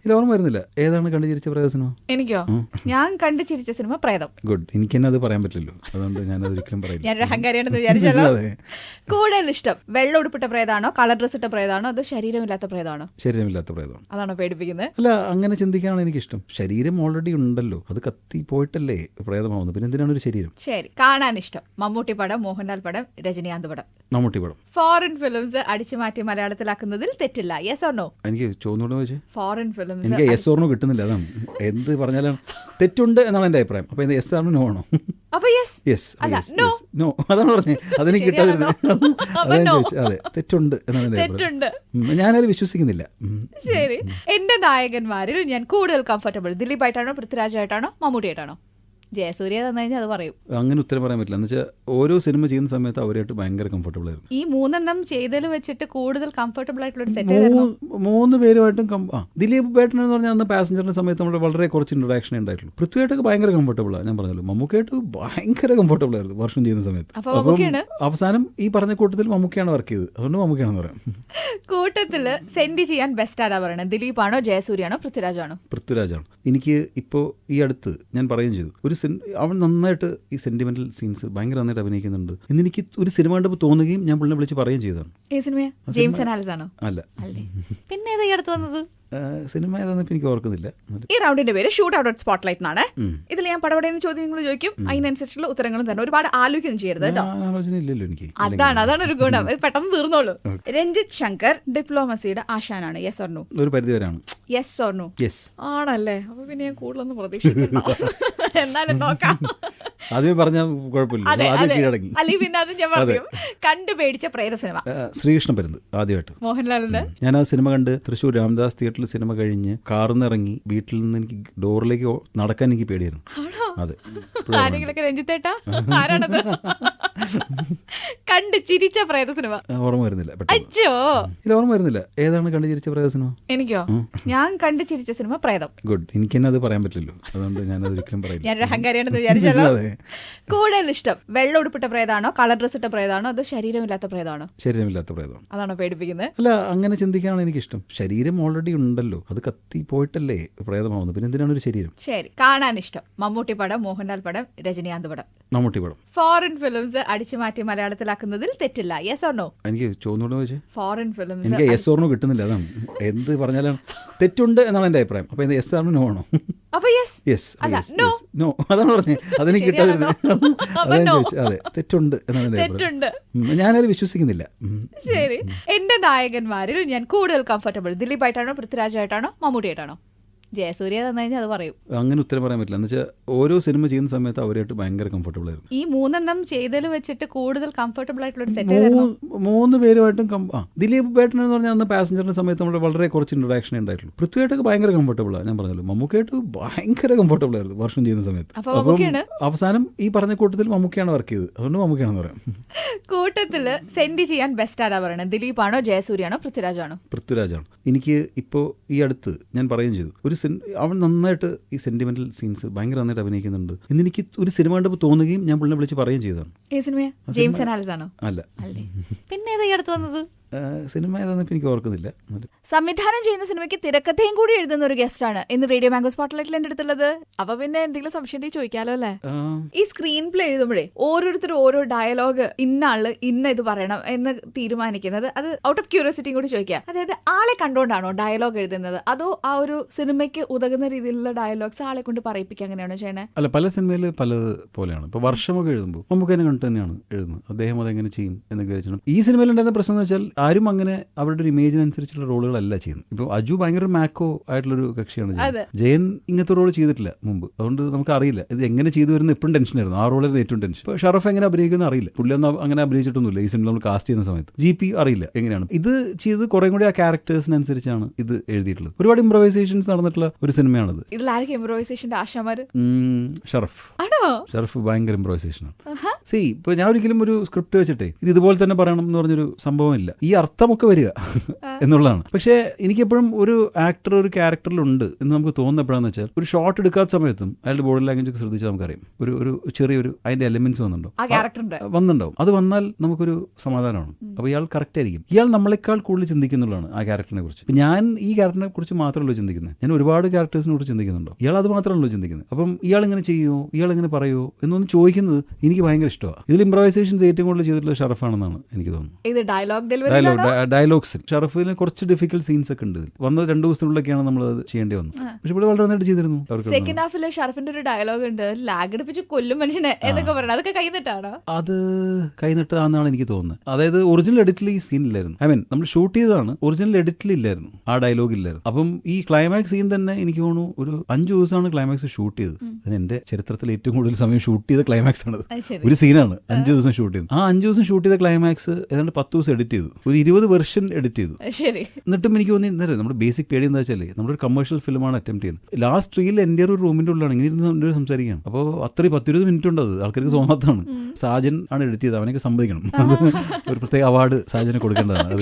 ഇല്ല, ഓർമ്മ വരുന്നില്ല. ഏതാണ് കണ്ടു ചിരിച്ച പ്രേത സിനിമ? എനിക്കോ? ഞാൻ കണ്ടു ചിരിച്ച സിനിമ പ്രേതം. ഗുഡ്. എനിക്ക് തന്നെ അത് പറയാൻ പറ്റില്ലല്ലോ, അതുകൊണ്ട് ഞാൻ അത് ഒരിക്കലും പറയില്ല. ഞാനൊരു അഹങ്കാരിയാണെന്ന് വിചാരിച്ചല്ലോ. കൂടുതൽ ഇഷ്ടം വെള്ളം ഉടുപ്പിട്ട പ്രേതാണോ, കളർ ഡ്രസ് ഇട്ട പ്രേതാണോ, അതോ ശരീരമില്ലാത്ത പ്രേതാണോ? ശരീരമില്ലാത്ത പ്രേതമാണ്. അതാണോ പേടിപ്പിക്കുന്നത്? അല്ല, അങ്ങനെ ചിന്തിക്കാനാണ് എനിക്കിഷ്ടം. ശരീരം ഓൾറെഡി ഉണ്ടല്ലോ, അത് കത്തി പോയിട്ടല്ലേ പ്രേതമാവുന്നത്, പിന്നെ എന്തിനാണ് ഒരു ശരീരം? ശരി. കാണാൻ ഇഷ്ടം മമ്മൂട്ടി പടം, മോഹൻലാൽ പടം, രജനീകാന്ത് പടം, മമ്മൂട്ടി പടം. ഫോറിൻ ഫിലിംസ് അടിച്ചു മാറ്റി മലയാളത്തിലാക്കുന്നതിൽ തെറ്റില്ല. Yes or no? എനിക്ക് ചോദിച്ചോണ്ട് വെച്ച് ഫോറിൻ ഫിലിംസ് എനിക്ക് യെസ് ഓർണോ കിട്ടുന്നില്ല, അതാണ്. എന്ത് പറഞ്ഞാലും തെറ്റുണ്ട് എന്നാണ് എൻ്റെ അഭിപ്രായം. അപ്പൊ ഇത് യെസ് ആണോ നോ ആണോ? അപ്പൊ യെസ്. യെസ് നോ, അതാണ് പറഞ്ഞത്. അതെനിക്ക് കിട്ടാതിരുന്നത്. അതാണ് ചോദിച്ചത്. അതെ, തെറ്റുണ്ട് എന്നാണ് എൻ്റെ അഭിപ്രായം. ഞാനത് വിശ്വസിക്കുന്നില്ല. ശരി. എന്റെ നായകന്മാരിൽ ഞാൻ കൂടുതൽ കംഫർട്ടബിൾ ദിലീപായിട്ടാണോ, പൃഥ്വിരാജായിട്ടാണോ, മമ്മൂട്ടിയായിട്ടാണോ? ജയസൂര്യ തന്നു കഴിഞ്ഞാൽ അത് പറയും. അങ്ങനെ ഉത്തരം പറയാൻ പറ്റില്ല. എന്ന് വെച്ചാൽ ഓരോ സിനിമ ചെയ്യുന്ന സമയത്ത് അവരായിട്ട് ഭയങ്കര കംഫർട്ടബിൾ ആയിരുന്നു. ഈ മൂന്നെണ്ണം ചെയ്തതിൽ വെച്ചിട്ട് കൂടുതൽ കംഫർട്ടബിൾ ആയിട്ടുള്ള ഒരു സെറ്റ് മൂന്ന് പേരുമായിട്ടും ദിലീപ് ബേട്ടൻ എന്ന് പറഞ്ഞാൽ അന്ന് പാസഞ്ചറിന്റെ സമയത്ത് നമ്മൾ വളരെ കുറച്ച് ഇൻട്രഡക്ഷൻ ഉണ്ടായിട്ടുള്ളൂ. പൃഥ്വിയായിട്ടൊക്കെ ഭയങ്കര കംഫർട്ടബിളാണ്. ഞാൻ പറഞ്ഞല്ലോ, മമ്മൂക്കായിട്ട് ഭയങ്കര കംഫർട്ടബിൾ ആയിരുന്നു വർഷം ചെയ്യുന്ന സമയത്ത്. അപ്പം അവസാനം ഈ പറഞ്ഞ കൂട്ടത്തിൽ മമ്മൂക്കയാണ് വർക്ക് ചെയ്തത്, അതുകൊണ്ട് മമ്മൂക്കയാണെന്ന് പറയാം. കൂട്ടത്തില് സെൻഡ് ചെയ്യാൻ ബെസ്റ്റ് ആരാ പറയണത്? ദിലീപാണോ, ജയസൂര്യാണോ, പൃഥ്വിരാജാണോ? പൃഥ്വിരാജാണ്. എനിക്ക് ഇപ്പോൾ ഈ അടുത്ത് ഞാൻ പറയുകയും ചെയ്തു, അവൻ നന്നായിട്ട് ഈ സെന്റിമെന്റൽ സീൻസ് ഭയങ്കര നന്നായിട്ട് അഭിനയിക്കുന്നുണ്ട് എന്ന് എനിക്ക് ഒരു സിനിമ കണ്ടപ്പോൾ തോന്നുകയും ഞാൻ പുള്ളിനെ വിളിച്ച് പറയുകയും ചെയ്തതാണ്. ഈ സിനിമ ജെയിംസ് അനാലിസ് ആണോ? അല്ല. പിന്നെ ഏതാ ഈ അടുത്ത് വന്നത് സിനിമ? ഏതാണെന്ന് എനിക്ക് ഓർക്കുന്നില്ല. ഈ റൗണ്ടിന്റെ പേര് ഷൂട്ട് ഔട്ട് അറ്റ് സ്പോട്ട്ലൈറ്റ് എന്നാണ്. ഇതിൽ ഞാൻ പടപടയുന്ന ചോദ്യങ്ങൾ ചോദിക്കും, അതിനനുസരിച്ചുള്ള ഉത്തരങ്ങളും തന്നെ. ഒരുപാട് ആലോചിക്കുകയും ചെയ്യരുത് കേട്ടോ. ആലോചന ഇല്ലല്ലോ എനിക്ക്. അതാണ് ഒരു ഗുണം, ഇത് പെട്ടെന്ന് തീർന്നോളൂ. രഞ്ജിത്ത് ശങ്കർ ഡിപ്ലോമസിയുടെ ആശാനാണ്. Yes or no? ഒരു പരിധി വരെയാണ്. Yes or no? യെസ്. ആണല്ലേ? അപ്പൊ പിന്നെ ഞാൻ കൂടുതലൊന്നും പ്രതീക്ഷിക്കുന്നു. എന്നാലും നോക്കാം. ആദ്യം പറഞ്ഞാൽ കുഴപ്പമില്ല, ആദ്യം കീഴടങ്ങി. അല്ലെങ്കിൽ പിന്നെ അത് ഞാൻ പറഞ്ഞു. കണ്ടു പേടിച്ച പ്രേത സിനിമ ശ്രീകൃഷ്ണ പരുന്ത് ആദ്യമായിട്ട് മോഹൻലാലിന്റെ. ഞാൻ ആ സിനിമ കണ്ട് തൃശ്ശൂർ രാംദാസ് തിയേറ്ററിൽ സിനിമ കഴിഞ്ഞ് കാറിൽ നിന്ന് ഇറങ്ങി വീട്ടിൽ നിന്ന് എനിക്ക് ഡോറിലേക്ക് നടക്കാൻ എനിക്ക് പേടിയായിരുന്നു. അതെ. ആരെങ്കിലൊക്കെ രഞ്ജിത്തേട്ടാ ആരാണത്? കണ്ട് ചിരിച്ച പ്രേത സിനിമ ഓർമ്മ വരുന്നില്ല. അച്ഛോ ഇല്ല, ഓർമ്മ വരുന്നില്ല. ഏതാണ് കണ്ടു ചിരിച്ച പ്രേത സിനിമ? എനിക്കോ? ഞാൻ കണ്ടു ചിരിച്ച സിനിമ പ്രേതം. ഗുഡ്. എനിക്ക് തന്നെ അത് പറയാൻ പറ്റില്ലല്ലോ, അതുകൊണ്ട് ഞാൻ അത് ഒരിക്കലും പറയില്ല. ഞാനൊരു അഹങ്കാരിയാണെന്ന് വിചാരിച്ചല്ലോ. കൂടുതൽ ഇഷ്ടം വെള്ളം ഉടുപ്പിട്ട പ്രേതാണോ, കളർ ഡ്രസ് ഇട്ട പ്രേതാണോ, അതോ ശരീരമില്ലാത്ത പ്രേതാണോ? ശരീരമില്ലാത്ത പ്രേതമാണ്. അതാണോ പേടിപ്പിക്കുന്നത്? അല്ല, അങ്ങനെ ചിന്തിക്കാനാണ് എനിക്കിഷ്ടം. ശരീരം ഓൾറെഡി ഉണ്ടല്ലോ, അത് കത്തി പോയിട്ടല്ലേ പ്രേതമാവുന്നത്, പിന്നെ എന്തിനാണ് ഒരു ശരീരം? ശരി. കാണാൻ ഇഷ്ടം മമ്മൂട്ടി പടം, മോഹൻലാൽ പടം, രജനീകാന്ത് പടം, മമ്മൂട്ടി പടം. ഫോറിൻ ഫിലിംസ് അടിച്ചു മാറ്റി മലയാളത്തിലാക്കുന്നതിൽ തെറ്റില്ല. Yes or no? എനിക്ക് ചോദിച്ചോണ്ട് വെച്ച് ഫോറിൻ ഫിലിംസ് എനിക്ക് യെസ് ഓർണോ കിട്ടുന്നില്ല, അതാണ്. എന്ത് പറഞ്ഞാലും തെറ്റുണ്ട് എന്നാണ് എൻ്റെ അഭിപ്രായം. അപ്പൊ ഇത് യെസ് ആണോ നോ ആണോ? അപ്പൊ യെസ് നോ, അതാണ് പറഞ്ഞത്. അതെനിക്ക് കിട്ടാതിരുന്നത്. അതാണ് ചോദിച്ചത്. അതെ, തെറ്റുണ്ട് എന്നാണ് എൻ്റെ അഭിപ്രായം. ഞാനത് വിശ്വസിക്കുന്നില്ല. ശരി. എന്റെ നായകന്മാരിൽ ഞാൻ കൂടുതൽ കംഫർട്ടബിൾ ദിലീപായിട്ടാണോ, പൃഥ്വിരാജായിട്ടാണോ, മമ്മൂട്ടിയായിട്ടാണോ? ജയസൂര്യ തന്നു കഴിഞ്ഞാൽ അത് പറയും. അങ്ങനെ ഉത്തരം പറയാൻ പറ്റില്ല. എന്ന് വെച്ചാൽ ഓരോ സിനിമ ചെയ്യുന്ന സമയത്ത് അവരായിട്ട് ഭയങ്കര കംഫർട്ടബിൾ ആയിരുന്നു. ഈ മൂന്നെണ്ണം ചെയ്തതിൽ വെച്ചിട്ട് കൂടുതൽ കംഫർട്ടബിൾ ആയിട്ടുള്ള ഒരു സെറ്റ് മൂന്ന് പേരുമായിട്ടും ദിലീപ് ബേട്ടൻ എന്ന് പറഞ്ഞാൽ അന്ന് പാസഞ്ചറിന്റെ സമയത്ത് നമ്മൾ വളരെ കുറച്ച് ഇൻട്രഡക്ഷൻ ഉണ്ടായിട്ടുള്ളൂ. പൃഥ്വിയായിട്ടൊക്കെ ഭയങ്കര കംഫർട്ടബിളാണ്. ഞാൻ പറഞ്ഞല്ലോ, മമ്മൂക്കായിട്ട് ഭയങ്കര കംഫർട്ടബിൾ ആയിരുന്നു വർഷം ചെയ്യുന്ന സമയത്ത്. അപ്പം അവസാനം ഈ പറഞ്ഞ കൂട്ടത്തിൽ മമ്മൂക്കയാണ് വർക്ക് ചെയ്തത്, അതുകൊണ്ട് മമ്മൂക്കയാണെന്ന് പറയാം. കൂട്ടത്തില് സെൻഡ് ചെയ്യാൻ ബെസ്റ്റ് ആരാ പറയണത്? ദിലീപാണോ, ജയസൂര്യാണോ, പൃഥ്വിരാജാണോ? പൃഥ്വിരാജാണ്. എനിക്ക് ഇപ്പോൾ ഈ അടുത്ത് ഞാൻ പറയുകയും ചെയ്തു, അവൻ നന്നായിട്ട് ഈ സെന്റിമെന്റൽ സീൻസ് ഭയങ്കര നന്നായിട്ട് അഭിനയിക്കുന്നുണ്ട് എന്ന് എനിക്ക് ഒരു സിനിമ കണ്ടപ്പോൾ തോന്നുകയും ഞാൻ പുള്ളിനെ വിളിച്ച് പറയുകയും ചെയ്തതാണ്. ഈ സിനിമ ജെയിംസ് അനാലിസ് ആണോ? അല്ല. പിന്നെ ഏതാ ഈ അടുത്ത് വന്നത്? സിനിമ ഏതാണെന്ന് എനിക്ക് ഓർക്കുന്നില്ല. സംവിധാനം ചെയ്യുന്ന സിനിമയ്ക്ക് തിരക്കഥയും കൂടി എഴുതുന്ന ഒരു ഗസ്റ്റ് ആണ് ഇന്ന് റേഡിയോ മാംഗോ സ്പോട്ട്ലൈറ്റിൽ എൻ്റെ അടുത്തുള്ളത്. അപ്പൊ പിന്നെ എന്തെങ്കിലും സംശയം ഉണ്ടെങ്കിൽ ചോദിക്കാലോ അല്ലേ? ഈ സ്ക്രീൻ പ്ലേ എഴുതുമ്പോഴേ ഓരോരുത്തരും ഓരോ ഡയലോഗ് ഇന്ന ആള് ഇന്ന ഇത് പറയണം എന്ന് തീരുമാനിക്കുന്നത്, അത് ഔട്ട് ഓഫ് ക്യൂരിയോസിറ്റിയും കൂടി ചോദിക്കുക. അതായത് ആളെ കണ്ടുകൊണ്ടാണോ ഡയലോഗ് എഴുതുന്നത്, അതോ ആ ഒരു സിനിമയ്ക്ക് ഉതകുന്ന രീതിയിലുള്ള ഡയലോഗ്സ് ആളെ കൊണ്ട് പറയിപ്പിക്കുക, അങ്ങനെയാണോ ചെയ്യണേ? അല്ല, പല സിനിമയിൽ പലത് പോലെയാണ്. ഇപ്പൊ വർഷമൊക്കെ എഴുതുമ്പോൾ നമുക്ക് തന്നെ കണ്ടു തന്നെയാണ് എഴുതുന്നത്. അദ്ദേഹം അതെങ്ങനെ ചെയ്യും എന്നൊക്കെ വെച്ചാൽ ഈ സിനിമയിൽ ഉണ്ടായിരുന്ന പ്രശ്നം എന്ന് വെച്ചാൽ ആരും അങ്ങനെ അവരുടെ ഒരു ഇമേജിനനുസരിച്ചുള്ള റോളുകളല്ല ചെയ്യുന്നത്. ഇപ്പോൾ അജു ഭയങ്കര മാക്കോ ആയിട്ടുള്ളൊരു കക്ഷിയാണ് ചെയ്യുന്നത്. ജയൻ ഇങ്ങനത്തെ റോൾ ചെയ്തിട്ടില്ല മുമ്പ്, അതുകൊണ്ട് നമുക്ക് അറിയില്ല ഇത് എങ്ങനെ ചെയ്തു വരുന്ന. എപ്പോഴും ടെൻഷനായിരുന്നു, ആ റോളിൽ ഏറ്റവും ടെൻഷൻ. ഇപ്പോൾ ഷറഫ് എങ്ങനെ അഭിനയിക്കുന്ന അറിയില്ല, പുള്ളി ഒന്നും അങ്ങനെ അഭിനയിച്ചിട്ടൊന്നുമില്ല ഈ സിനിമ നമ്മൾ കാസ്റ്റ് ചെയ്യുന്ന സമയത്ത്. GP അറിയില്ല എങ്ങനെയാണ് ഇത് ചെയ്ത്. കുറെ കൂടി ആ ക്യാരക്ടേഴ്സിനനുസരിച്ചാണ് ഇത് എഴുതിയിട്ടുള്ളത്. ഒരുപാട് ഇംപ്രവൈസേഷൻസ് നടന്നിട്ടുള്ള ഒരു സിനിമയാണിത്. ഷറഫ് ഭയങ്കര ഇംപ്രവൈസേഷനാണ്. ഇപ്പൊ ഞാൻ ഒരിക്കലും ഒരു സ്ക്രിപ്റ്റ് വെച്ചിട്ടേ ഇത് ഇതുപോലെ തന്നെ പറയണം എന്ന് പറഞ്ഞൊരു സംഭവമില്ല. ഈ അർത്ഥമൊക്കെ വരിക എന്നുള്ളതാണ്. പക്ഷേ എനിക്കെപ്പോഴും ഒരു ആക്ടർ ഒരു ക്യാരക്ടറിലുണ്ട് എന്ന് നമുക്ക് തോന്നുന്ന എപ്പോഴാന്ന് വെച്ചാൽ ഒരു ഷോട്ട് എടുക്കാത്ത സമയത്തും അയാളുടെ ബോഡി ലാംഗ്വേജ് ഒക്കെ ശ്രദ്ധിച്ചാൽ നമുക്കറിയാം ഒരു ചെറിയൊരു അതിന്റെ എലിമെന്റ്സ് വന്നിട്ടുണ്ടാവും. അത് വന്നാൽ നമുക്കൊരു സമാധാനമാണ്. അപ്പോൾ ഇയാൾ കറക്റ്റ് ആയിരിക്കും. ഇയാൾ നമ്മളെക്കാൾ കൂടുതൽ ചിന്തിക്കുന്നുള്ളതാണ് ആ ക്യാരക്ടറിനെ കുറിച്ച്. ഞാൻ ഈ ക്യാരക്ടറിനെ കുറിച്ച് മാത്രമല്ലോ ചിന്തിക്കുന്നത്, ഞാൻ ഒരുപാട് ക്യാരക്ടേഴ്സിനെ കുറിച്ച് ചിന്തിക്കുന്നുണ്ടോ. ഇയാൾ അത് മാത്രമല്ലോ ചിന്തിക്കുന്നത്. അപ്പം ഇയാൾ ഇങ്ങനെ ചെയ്യുമോ, ഇയാൾ ഇങ്ങനെ പറയുമോ എന്നൊന്ന് ചോദിക്കുന്നത് എനിക്ക് ഭയങ്കര ഇഷ്ടമാണ്. ഇതിൽ ഇംപ്രവൈസേഷൻസ് ഏറ്റവും കൂടുതൽ ചെയ്തിട്ടുള്ള ഷറഫാണെന്നാണ് എനിക്ക് തോന്നുന്നത്. ഡയലോഗ്സ് ഷറഫിന് കുറച്ച് ഡിഫിക്കൽട്ട് സീൻസ് ഒക്കെ ഉണ്ട്. വന്നത് 2 ദിവസത്തിനുള്ളിലൊക്കെയാണ് നമ്മൾ അത് ചെയ്യേണ്ടി വന്നത്. പക്ഷെ ഇവിടെ വളരെ നന്നായിട്ട് ചെയ്തിരുന്നു. സെക്കൻഡ് ഹാഫിൽ ഷറഫിന്റെ ഒരു ഡയലോഗ് ഉണ്ട്, ലാഗ് അടിപ്പിച്ച് കൊല്ലും മനുഷ്യനെ എന്നൊക്കെ പറയുന്നത്. അതൊക്കെ കൈനിട്ടാണോ? അത് കൈനിട്ടാണെന്നാണ് എനിക്ക് തോന്നുന്നത്. അതായത് ഒറിജിനൽ എഡിറ്റിൽ ഈ സീൻ ഇല്ലായിരുന്നു. നമ്മൾ ഷൂട്ട് ചെയ്തതാണ്, ഒറിജിനൽ എഡിറ്റിൽ ഇല്ലായിരുന്നു, ആ ഡയലോഗ് ഇല്ലായിരുന്നു. അപ്പം ഈ ക്ലൈമാക്സ് സീൻ തന്നെ എനിക്ക് തോന്നുന്നു ഒരു 5 ദിവസമാണ് ക്ലൈമാക്സ് ഷൂട്ട് ചെയ്തത്. അതിന് എന്റെ ചരിത്രത്തിൽ ഏറ്റവും കൂടുതൽ സമയം ഷൂട്ട് ചെയ്ത ക്ലൈമാക്സ് ആണ്. ഒരു സീനാണ് 5 ദിവസം ഷൂട്ട് ചെയ്തത്. ആ 5 ദിവസം ഷൂട്ട് ചെയ്ത ക്ലൈമാക്സ് ഏതാണ്ട് 10 ദിവസം എഡിറ്റ് ചെയ്തു. ഒരു 20 വെർഷൻ എഡിറ്റ് ചെയ്തു. എന്നിട്ടും എനിക്ക് തോന്നി നമ്മുടെ ബേസിക് പേടി എന്താ വെച്ചാൽ നമ്മളൊരു കമേഴ്ഷ്യൽ ഫിലിമാണ് അറ്റംപ്റ്റ് ചെയ്യുന്നത്. ലാസ്റ്റ് റീൽ എൻ്റെ ഒരു റൂമിന്റെ ഉള്ളിലാണ് ഇങ്ങനെ ഇരുന്ന് സംസാരിക്കുകയാണ്. അപ്പോൾ അത്രയും 10-20 മിനിറ്റ് ഉണ്ട്. അത് ആൾക്കാർക്ക് തോന്നാത്തതാണ്. സാജൻ ആണ് എഡിറ്റ് ചെയ്തത്, അവനൊക്കെ സമ്മതിക്കണം. അത് ഒരു പ്രത്യേക അവാർഡ് സാജന് കൊടുക്കേണ്ടതാണ്. അത്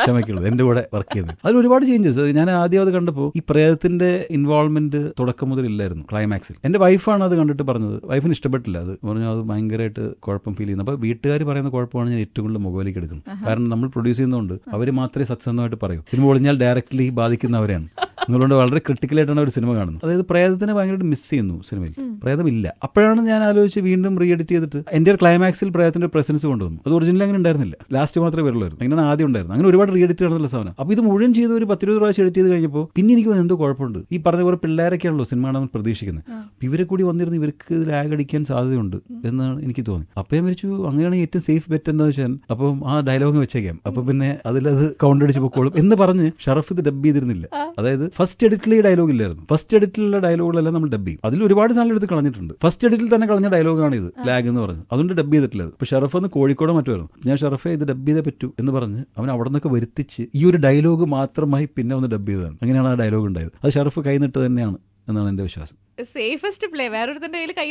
ക്ഷമയ്ക്കുള്ളത് എൻ്റെ കൂടെ വർക്ക് ചെയ്തത്. അതിൽ ഒരുപാട് ചേഞ്ചസ്. ഞാൻ ആദ്യം അത് കണ്ടപ്പോൾ ഈ പ്രേതത്തിന്റെ ഇൻവോൾവ്മെന്റ് തുടക്കം മുതൽ ഇല്ലായിരുന്നു ക്ലൈമാക്സിൽ. എൻ്റെ വൈഫാണ് അത് കണ്ടിട്ട് പറഞ്ഞത്. വൈഫിന് ഇഷ്ടപ്പെട്ടില്ല. അത് പറഞ്ഞു അത് ഭയങ്കരമായിട്ട് കുഴപ്പം ഫീൽ ചെയ്യുന്നു. അപ്പോൾ വീട്ടുകാർ പറയുന്ന കുഴപ്പമാണ് ഞാൻ ഏറ്റവും കൂടുതൽ മുകളിലേക്ക് എടുക്കുന്നത്. കാരണം നമ്മൾ പ്രൊഡ്യൂസ് ചെയ്യുന്നതുകൊണ്ട് അവർ മാത്രമേ സത്യസന്ധമായിട്ട് പറയൂ. സിനിമ പൊളിഞ്ഞാൽ ഡയറക്റ്റ്ലി ബാധിക്കുന്നവരാണ് എന്നുകൊണ്ട് വളരെ ക്രിട്ടിക്കലായിട്ടാണ് ഒരു സിനിമ കാണുന്നത്. അതായത് പ്രേതത്തിനെ ഭയങ്കരമായിട്ട് മിസ് ചെയ്യുന്നു സിനിമയിൽ. പ്രേതമില്ല. അപ്പോഴാണ് ഞാൻ ആലോചിച്ച് വീണ്ടും റീ എഡിറ്റ് ചെയ്തിട്ട് എൻ്റെ ഒരു ക്ലൈമാക്സിൽ പ്രേതത്തിന്റെ പ്രസൻസ് കൊണ്ടുവന്നു. അത് ഒറിജിനൽ അങ്ങനെ ഉണ്ടായിരുന്നില്ല, ലാസ്റ്റ് മാത്രമേ വരുള്ളായിരുന്നു. അങ്ങനെയാണ് ആദ്യം ഉണ്ടായിരുന്നു. അങ്ങനെ ഒരുപാട് റീ എഡിറ്റ് നടന്നുള്ള സാധനം. അപ്പോൾ ഇത് മുഴുവൻ ചെയ്ത് ഒരു 10-20 പ്രാവശ്യം എഡിറ്റ് ചെയ്ത് കഴിഞ്ഞപ്പോൾ പിന്നെ എനിക്ക് എന്തോ കുഴപ്പമുണ്ട്. ഈ പറഞ്ഞ പോലെ പിള്ളേരൊക്കെയാണല്ലോ സിനിമ കാണാൻ പ്രതീക്ഷിക്കുന്നത്. ഇവരെ കൂടി വന്നിരുന്ന് ഇവർക്ക് ലാഗ് അടിക്കാൻ സാധ്യതയുണ്ട് എന്നാണ് എനിക്ക് തോന്നി. അപ്പോൾ ഞാൻ വിളിച്ചു അങ്ങനെയാണെങ്കിൽ ഏറ്റവും സേഫ് ബെറ്റ് എന്താ വെച്ചാൽ അപ്പം ആ ഡയലോഗ് വെച്ചേക്കാം, അപ്പോൾ പിന്നെ അതിലത് കൗണ്ട് അടിച്ച് പൊക്കോളും എന്ന് പറഞ്ഞ് ഷറഫ് ഇത് ഡബ് ചെയ്തിരുന്നില്ല. അതായത് ഫസ്റ്റ് എഡിറ്റിൽ ഈ ഡയലോഗ് ഇല്ലായിരുന്നു. ഫസ്റ്റ് എഡിറ്റിലുള്ള ഡയലോഗുകളെല്ലാം നമ്മൾ ഡബ് ചെയ്യും. അതിൽ ഒരുപാട് സാധനം എടുത്ത് കളഞ്ഞിട്ടുണ്ട്. ഫസ്റ്റ് എഡിറ്റിൽ തന്നെ കളഞ്ഞ ഡയലോഗാണ് ഇത്, ലാഗ് എന്ന് പറഞ്ഞ്. അതുകൊണ്ട് ഡബ് ചെയ്തിട്ടില്ല. ഇപ്പോൾ ഷറഫ് എന്ന് കോഴിക്കോടോ മറ്റോ വരുന്നു. ഞാൻ ഷറഫെ ഇത് ഡബ് ചെയ്തേ പറ്റൂ എന്ന് പറഞ്ഞ് അവൻ അവിടെ നിന്നൊക്കെ വരുത്തിച്ച് ഈ ഒരു ഡയലോഗ് മാത്രമായി പിന്നെ ഒന്ന് ഡബ് ചെയ്തതാണ്. അങ്ങനെയാണ് ആ ഡയലോഗ് ഉണ്ടായത്. അത് ഷറഫ് കൈനിട്ട് തന്നെയാണ് എന്നാണ് എന്റെ വിശ്വാസം. സേഫസ്റ്റ് പ്ലേ വേറൊരുത്തിന്റെ കയ്യിൽ കൈ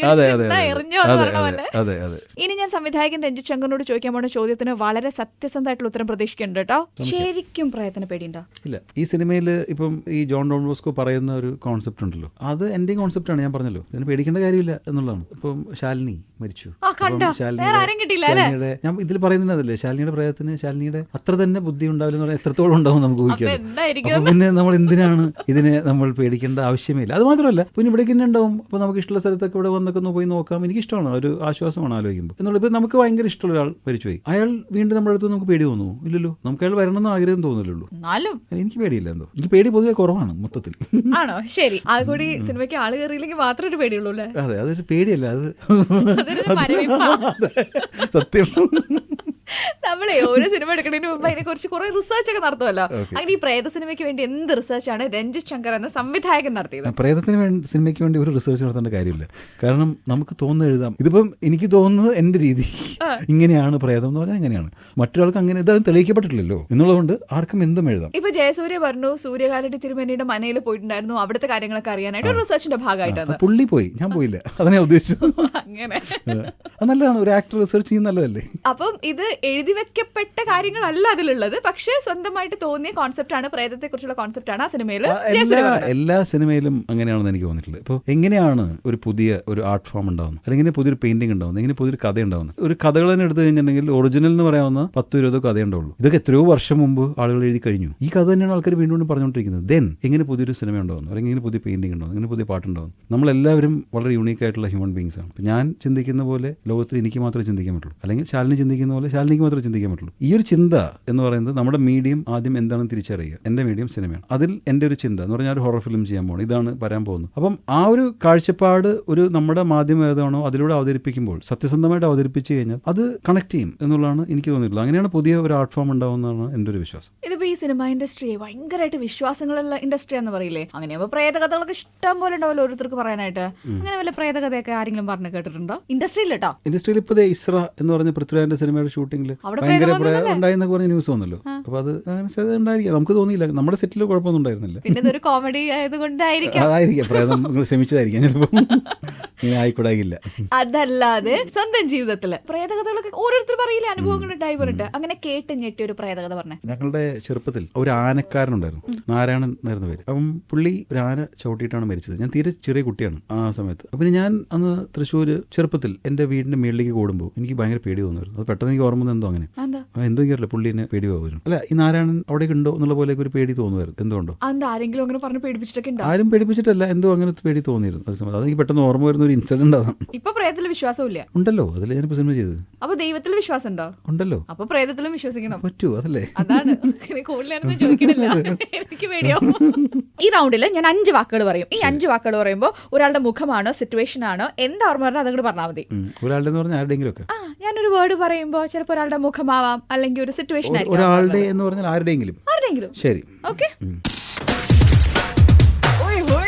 അതെ. ഇനി ഞാൻ സംവിധായകൻ രഞ്ജിത്ത് ശങ്കറിനോട് ചോദിക്കാൻ പോണ ചോദ്യത്തിന് വളരെ സത്യസന്ധമായിട്ടുള്ള ഉത്തരം പ്രതീക്ഷിക്കുന്നുണ്ട് കേട്ടോ. ശരിക്കും പ്രയത്നം പേടിയുണ്ടോ? ഇല്ല. ഈ സിനിമയിൽ ഇപ്പം ഈ ജോൺ ഡോൺ ബോസ്കോ പറയുന്ന ഒരു കോൺസെപ്റ്റ് ഉണ്ടല്ലോ, അത് എന്റെ കോൺസെപ്റ്റാണ്. ഞാൻ പറഞ്ഞല്ലോ ഇതിന് പേടിക്കേണ്ട കാര്യമില്ല എന്നുള്ളതാണ്. ഇപ്പം ശാലിനി മരിച്ചു. ശാലിനിയുടെ ഞാൻ ഇതിൽ പറയുന്നതല്ലേ, ശാലിനിയുടെ പ്രയത്നത്തിന് ശാലിനിയുടെ അത്ര തന്നെ ബുദ്ധി ഉണ്ടാവില്ല എന്ന് പറഞ്ഞാൽ എത്രത്തോളം ഉണ്ടാവും നമുക്ക് ഊഹിക്കാം. പിന്നെ നമ്മൾ എന്തിനാണ് ഇതിനെ നമ്മൾ പേടിക്കേണ്ട ആവശ്യമില്ല. അത് മാത്രമല്ല പിന്നെ ഇവിടേക്ക് തന്നെ ഉണ്ടാവും. അപ്പോൾ നമുക്ക് ഇഷ്ടമുള്ള സ്ഥലത്തൊക്കെ ഇവിടെ വന്നൊക്കെ ഒന്ന് പോയി നോക്കാം. എനിക്ക് ഇഷ്ടമാണ്, ഒരു ആശ്വാസമാണ് ആലോചിക്കുമ്പോൾ. എന്നുള്ള ഇപ്പം നമുക്ക് ഭയങ്കര ഇഷ്ടമുള്ള ഒരാൾ മരിച്ചുപോയി, അയാൾ വീണ്ടും നമ്മുടെ അടുത്ത് നമുക്ക് പേടി തോന്നുന്നു ഇല്ലല്ലോ. നമുക്ക് അയാൾ വരണമെന്ന് ആഗ്രഹം തോന്നില്ലല്ലോ. എനിക്ക് പേടിയില്ല. എന്തോ എനിക്ക് പേടി പൊതുവെ കുറവാണ് മൊത്തത്തിൽ. ആണോ? ശരി. അതുകൂടി സിനിമയ്ക്ക് ആള് കയറിയില്ലെങ്കിൽ മാത്രമേ ഒരു പേടിയുള്ളൂ അല്ലേ? അതെ, അതൊരു പേടിയല്ല, അത് സത്യം. നമ്മളെ ഓരോ സിനിമ എടുക്കുന്നതിന് മുമ്പ് അതിനെ കുറിച്ച് കുറെ റിസർച്ച് ഒക്കെ നടത്തുമല്ലോ. അങ്ങനെ ഈ പ്രേത സിനിമയ്ക്ക് വേണ്ടി എന്ത് റിസർച്ചാണ് രഞ്ജിത്ത് ശങ്കർ എന്ന സംവിധായകൻ നടത്തിയത്? പ്രേതത്തിന് സിനിമയ്ക്ക് വേണ്ടി ഒരു റിസർച്ച് നടത്തേണ്ട കാര്യമില്ല. കാരണം നമുക്ക് തോന്നുന്ന എഴുതാം. ഇതിപ്പം എനിക്ക് തോന്നുന്നത് എൻ്റെ രീതി ഇങ്ങനെയാണ്, പ്രേതം എന്ന് പറഞ്ഞാൽ എങ്ങനെയാണ്, മറ്റൊരാൾക്ക് അങ്ങനെ ഇതാ തെളിയിക്കപ്പെട്ടിട്ടില്ലല്ലോ എന്നുള്ളതുകൊണ്ട് ആർക്കും എന്തും എഴുതാം. ഇപ്പൊ ജയസൂര്യ പറഞ്ഞു സൂര്യകാലടി തിരുമേനിയുടെ മനയിൽ പോയിട്ടുണ്ടായിരുന്നു, അവിടുത്തെ കാര്യങ്ങളൊക്കെ അറിയാനായിട്ട് റിസർച്ചിന്റെ ഭാഗമായിട്ടാണ്. പുള്ളി പോയി, ഞാൻ പോയില്ല, അതിനെ ഉദ്ദേശിച്ചത്. അങ്ങനെ നല്ലതാണ്, ഒരു ആക്ടർ റിസർച്ച് ചെയ്യുന്ന നല്ലതല്ലേ. അപ്പം ഇത് എഴുതി വെക്കപ്പെട്ട കാര്യങ്ങളല്ല അതിലുള്ളത്, പക്ഷേ സ്വന്തമായിട്ട് തോന്നിയ കോൺസെപ്റ്റാണ്, പ്രേതത്തെ കുറിച്ചുള്ള കോൺസെപ്റ്റാണ് ആ സിനിമയിൽ. എല്ലാ സിനിമയിലും അങ്ങനെയാണെന്ന് എനിക്ക് തോന്നിയിട്ടുള്ളത്. ഇപ്പോൾ എങ്ങനെയാണ് ഒരു പുതിയ ഒരു ആർട്ട് ഫോം ഉണ്ടാവുന്നത്, അല്ലെങ്കിൽ പുതിയൊരു പെയിന്റിംഗ് ഉണ്ടാവുന്നത്, എങ്ങനെ പുതിയൊരു കഥ ഉണ്ടാവുന്നത്. ഒരു കഥകൾ തന്നെ എടുത്തു കഴിഞ്ഞിട്ടുണ്ടെങ്കിൽ ഒറിജിനൽ എന്ന് പറയാവുന്ന 10-20 കഥ ഉണ്ടാവുള്ളൂ. ഇതൊക്കെ എത്രയോ വർഷം മുമ്പ് ആളുകൾ എഴുതി കഴിഞ്ഞു. ഈ കഥ തന്നെയാണ് ആൾക്കാർ വീണ്ടും പറഞ്ഞുകൊണ്ടിരിക്കുന്നത്. ദെൻ എങ്ങനെ പുതിയൊരു സിനിമ ഉണ്ടാവുന്നു, അല്ലെങ്കിൽ എങ്ങനെ പുതിയ പെയിന്റിംഗ് ഉണ്ടാവുന്നു, എങ്ങനെ പുതിയ പാട്ടുണ്ടാവുന്നു. നമ്മളെല്ലാവരും വളരെ യൂണീക്ക് ആയിട്ടുള്ള ഹ്യൂമൻ ബീങ്സ് ആണ്. ഞാൻ ചിന്തിക്കുന്ന പോലെ ലോകത്തിൽ എനിക്ക് മാത്രമേ ചിന്തിക്കാൻ പറ്റുള്ളൂ, അല്ലെങ്കിൽ ശാലിനി ചിന്തിക്കുന്ന പോലെ ശാലിനി ശാലിനിക്ക് മാത്രമേ ചിന്തിക്കാൻ പറ്റുള്ളൂ. ഈ ഒരു ചിന്ത എന്ന് പറയുന്നത് നമ്മുടെ മീഡിയം ആദ്യം എന്താണെന്ന് തിരിച്ചറിയുക. എൻ്റെ മീഡിയം സിനിമയാണ്. അതിൽ എൻ്റെ ഒരു ചിന്ത എന്ന് പറഞ്ഞാൽ ഒരു ഹൊറർ ഫിലിം ചെയ്യാൻ പോകണം, ഇതാണ് വരാൻ പോകുന്നത്. അപ്പം ആ ഒരു കാഴ്ചപ്പാട് ഒരു നമ്മുടെ മാധ്യമം ഏതാണോ അതിലൂടെ അവതരിപ്പിക്കുമ്പോൾ സത്യസന്ധമായിട്ട് അവതരിപ്പിച്ച് കഴിഞ്ഞാൽ അത് കണക്ട് ചെയ്യും എന്നുള്ളതാണ് എനിക്ക് തോന്നിയിട്ടുള്ളത്. അങ്ങനെയാണ് പുതിയ ഒരു ആർട്ട് ഫോം ഉണ്ടാവുന്നതാണ് എൻ്റെ ഒരു വിശ്വാസം. ഇതിപ്പോ ഈ സിനിമ ഇൻഡസ്ട്രി ഭയങ്കരമായിട്ട് വിശ്വാസങ്ങളുള്ള ഇൻഡസ്ട്രി എന്ന് പറയില്ലേ, അങ്ങനെയാകുമ്പോൾ പ്രേതകഥകളൊക്കെ ഇഷ്ടം പോലെ ഉണ്ടാവില്ല ഓരോരുത്തർക്ക് പറയാനായിട്ട്. അങ്ങനെ വല്ല പ്രേതകഥയൊക്കെ ആരെങ്കിലും പറഞ്ഞു കേട്ടിട്ടുണ്ടോ ഇൻഡസ്ട്രിയിൽ? കേട്ടോ, ഇൻഡസ്ട്രിയിൽ ഇപ്പോൾ ഇസ്ര എന്ന് പറഞ്ഞ പൃഥ്വിരാജിന്റെ സിനിമയുടെ ഷൂട്ടിംഗിൽ ഭയങ്കര ഉണ്ടായെന്നൊക്കെ പറഞ്ഞ ന്യൂസ് വന്നല്ലോ. അപ്പൊ അത് ഉണ്ടായിരിക്കാം, നമുക്ക് തോന്നിയില്ല. നമ്മുടെ സെറ്റിൽ കുഴപ്പമൊന്നും ഉണ്ടായിരുന്നില്ല. പിന്നെ ഇതൊരു കോമഡി ആയതുകൊണ്ടായിരിക്കാം, അതായിരിക്കാം പ്രേതം ശ്രമിച്ചതായിരിക്കാം ചിലപ്പോൾ. ഇങ്ങനെ ആയിക്കൂടാകില്ല. അതല്ലാതെ സ്വന്തം ജീവിതത്തില് പ്രേതകഥകളൊക്കെ ഓരോരുത്തർ പറയില്ലേ അനുഭവങ്ങൾ ഉണ്ടായി പറഞ്ഞിട്ട്. അങ്ങനെ കേട്ട് ഞെട്ടിയ ഒരു പ്രേതകഥ പറഞ്ഞേ. ഞങ്ങളുടെ ചെറുപ്പത്തിൽ ഒരു ആനക്കാരനുണ്ടായിരുന്നു, നാരായണൻ എന്നായിരുന്നു പേര്. അപ്പം പുള്ളി ഒരു ആന ചവിട്ടിയിട്ടാണ് മരിച്ചത്. ഞാൻ തീരെ ചെറിയ കുട്ടിയാണ് ആ സമയത്ത്. അപ്പം ഞാൻ അന്ന് തൃശ്ശൂർ ചെറുപ്പത്തിൽ എൻ്റെ വീടിന്റെ മേളിലേക്ക് കൂടുമ്പോൾ എനിക്ക് ഭയങ്കര പേടി തോന്നുമായിരുന്നു. അത് പെട്ടെന്ന് എനിക്ക് ഓർമ്മ എന്തോ അങ്ങനെ എന്തോ എനിക്കറിയില്ല, പുള്ളിനെ പേടി പോകുമായിരുന്നു. അല്ല, ഈ നാരായണൻ അവിടെ ഉണ്ടോ എന്നുള്ള പോലെയൊക്കെ ഒരു പേടി തോന്നുമായിരുന്നു. എന്തുകൊണ്ടോ ആരെങ്കിലും അങ്ങനെ പറഞ്ഞു പേടിപ്പിച്ചിട്ടൊക്കെ ആരും പേടിപ്പിച്ചിട്ടല്ല, എന്തോ അങ്ങനെ പേടി തോന്നിയിരുന്നു. അതെനിക്ക് പെട്ടെന്ന് ഓർമ്മ വരുന്ന ഒരു ഇൻസിഡന്റ് അതാണ്. ഇപ്പൊ പ്രേതത്തിൽ വിശ്വാസമില്ല ഉണ്ടല്ലോ, അതിൽ ഞാനിപ്പോ സിനിമ ചെയ്തത്. അപ്പൊ ദൈവത്തിൽ വിശ്വാസം ഉണ്ടോ? ഉണ്ടല്ലോ. അപ്പൊ പ്രേതത്തിലും വിശ്വസിക്കണം പറ്റൂ, അതല്ലേ? അതാണ് കൂടുതലാണെന്ന് ചോദിക്കണില്ല, എനിക്ക് പേടിയാവും. ഈ റൗണ്ടില് ഞാൻ 5 വാക്കുകൾ പറയും. ഈ 5 വാക്കുകൾ പറയുമ്പോൾ ഒരാളുടെ മുഖമാണോ സിറ്റുവേഷൻ ആണോ എന്താ ഓർമ്മ പറഞ്ഞാൽ അതങ്ങോട്ട് പറഞ്ഞാൽ മതി. ഒരാളുടെ എന്ന് പറഞ്ഞാൽ ആരുടെയെങ്കിലും ഒക്കെ. ഞാനൊരു വേർഡ് പറയുമ്പോൾ ചിലപ്പോൾ ഒരാളുടെ മുഖമാവാം, അല്ലെങ്കിൽ ഒരു സിറ്റുവേഷൻ ആയിരിക്കും. ഒരാളുടെ എന്ന് പറഞ്ഞാൽ ആരുടെയെങ്കിലും. ശരി, ഓക്കെ.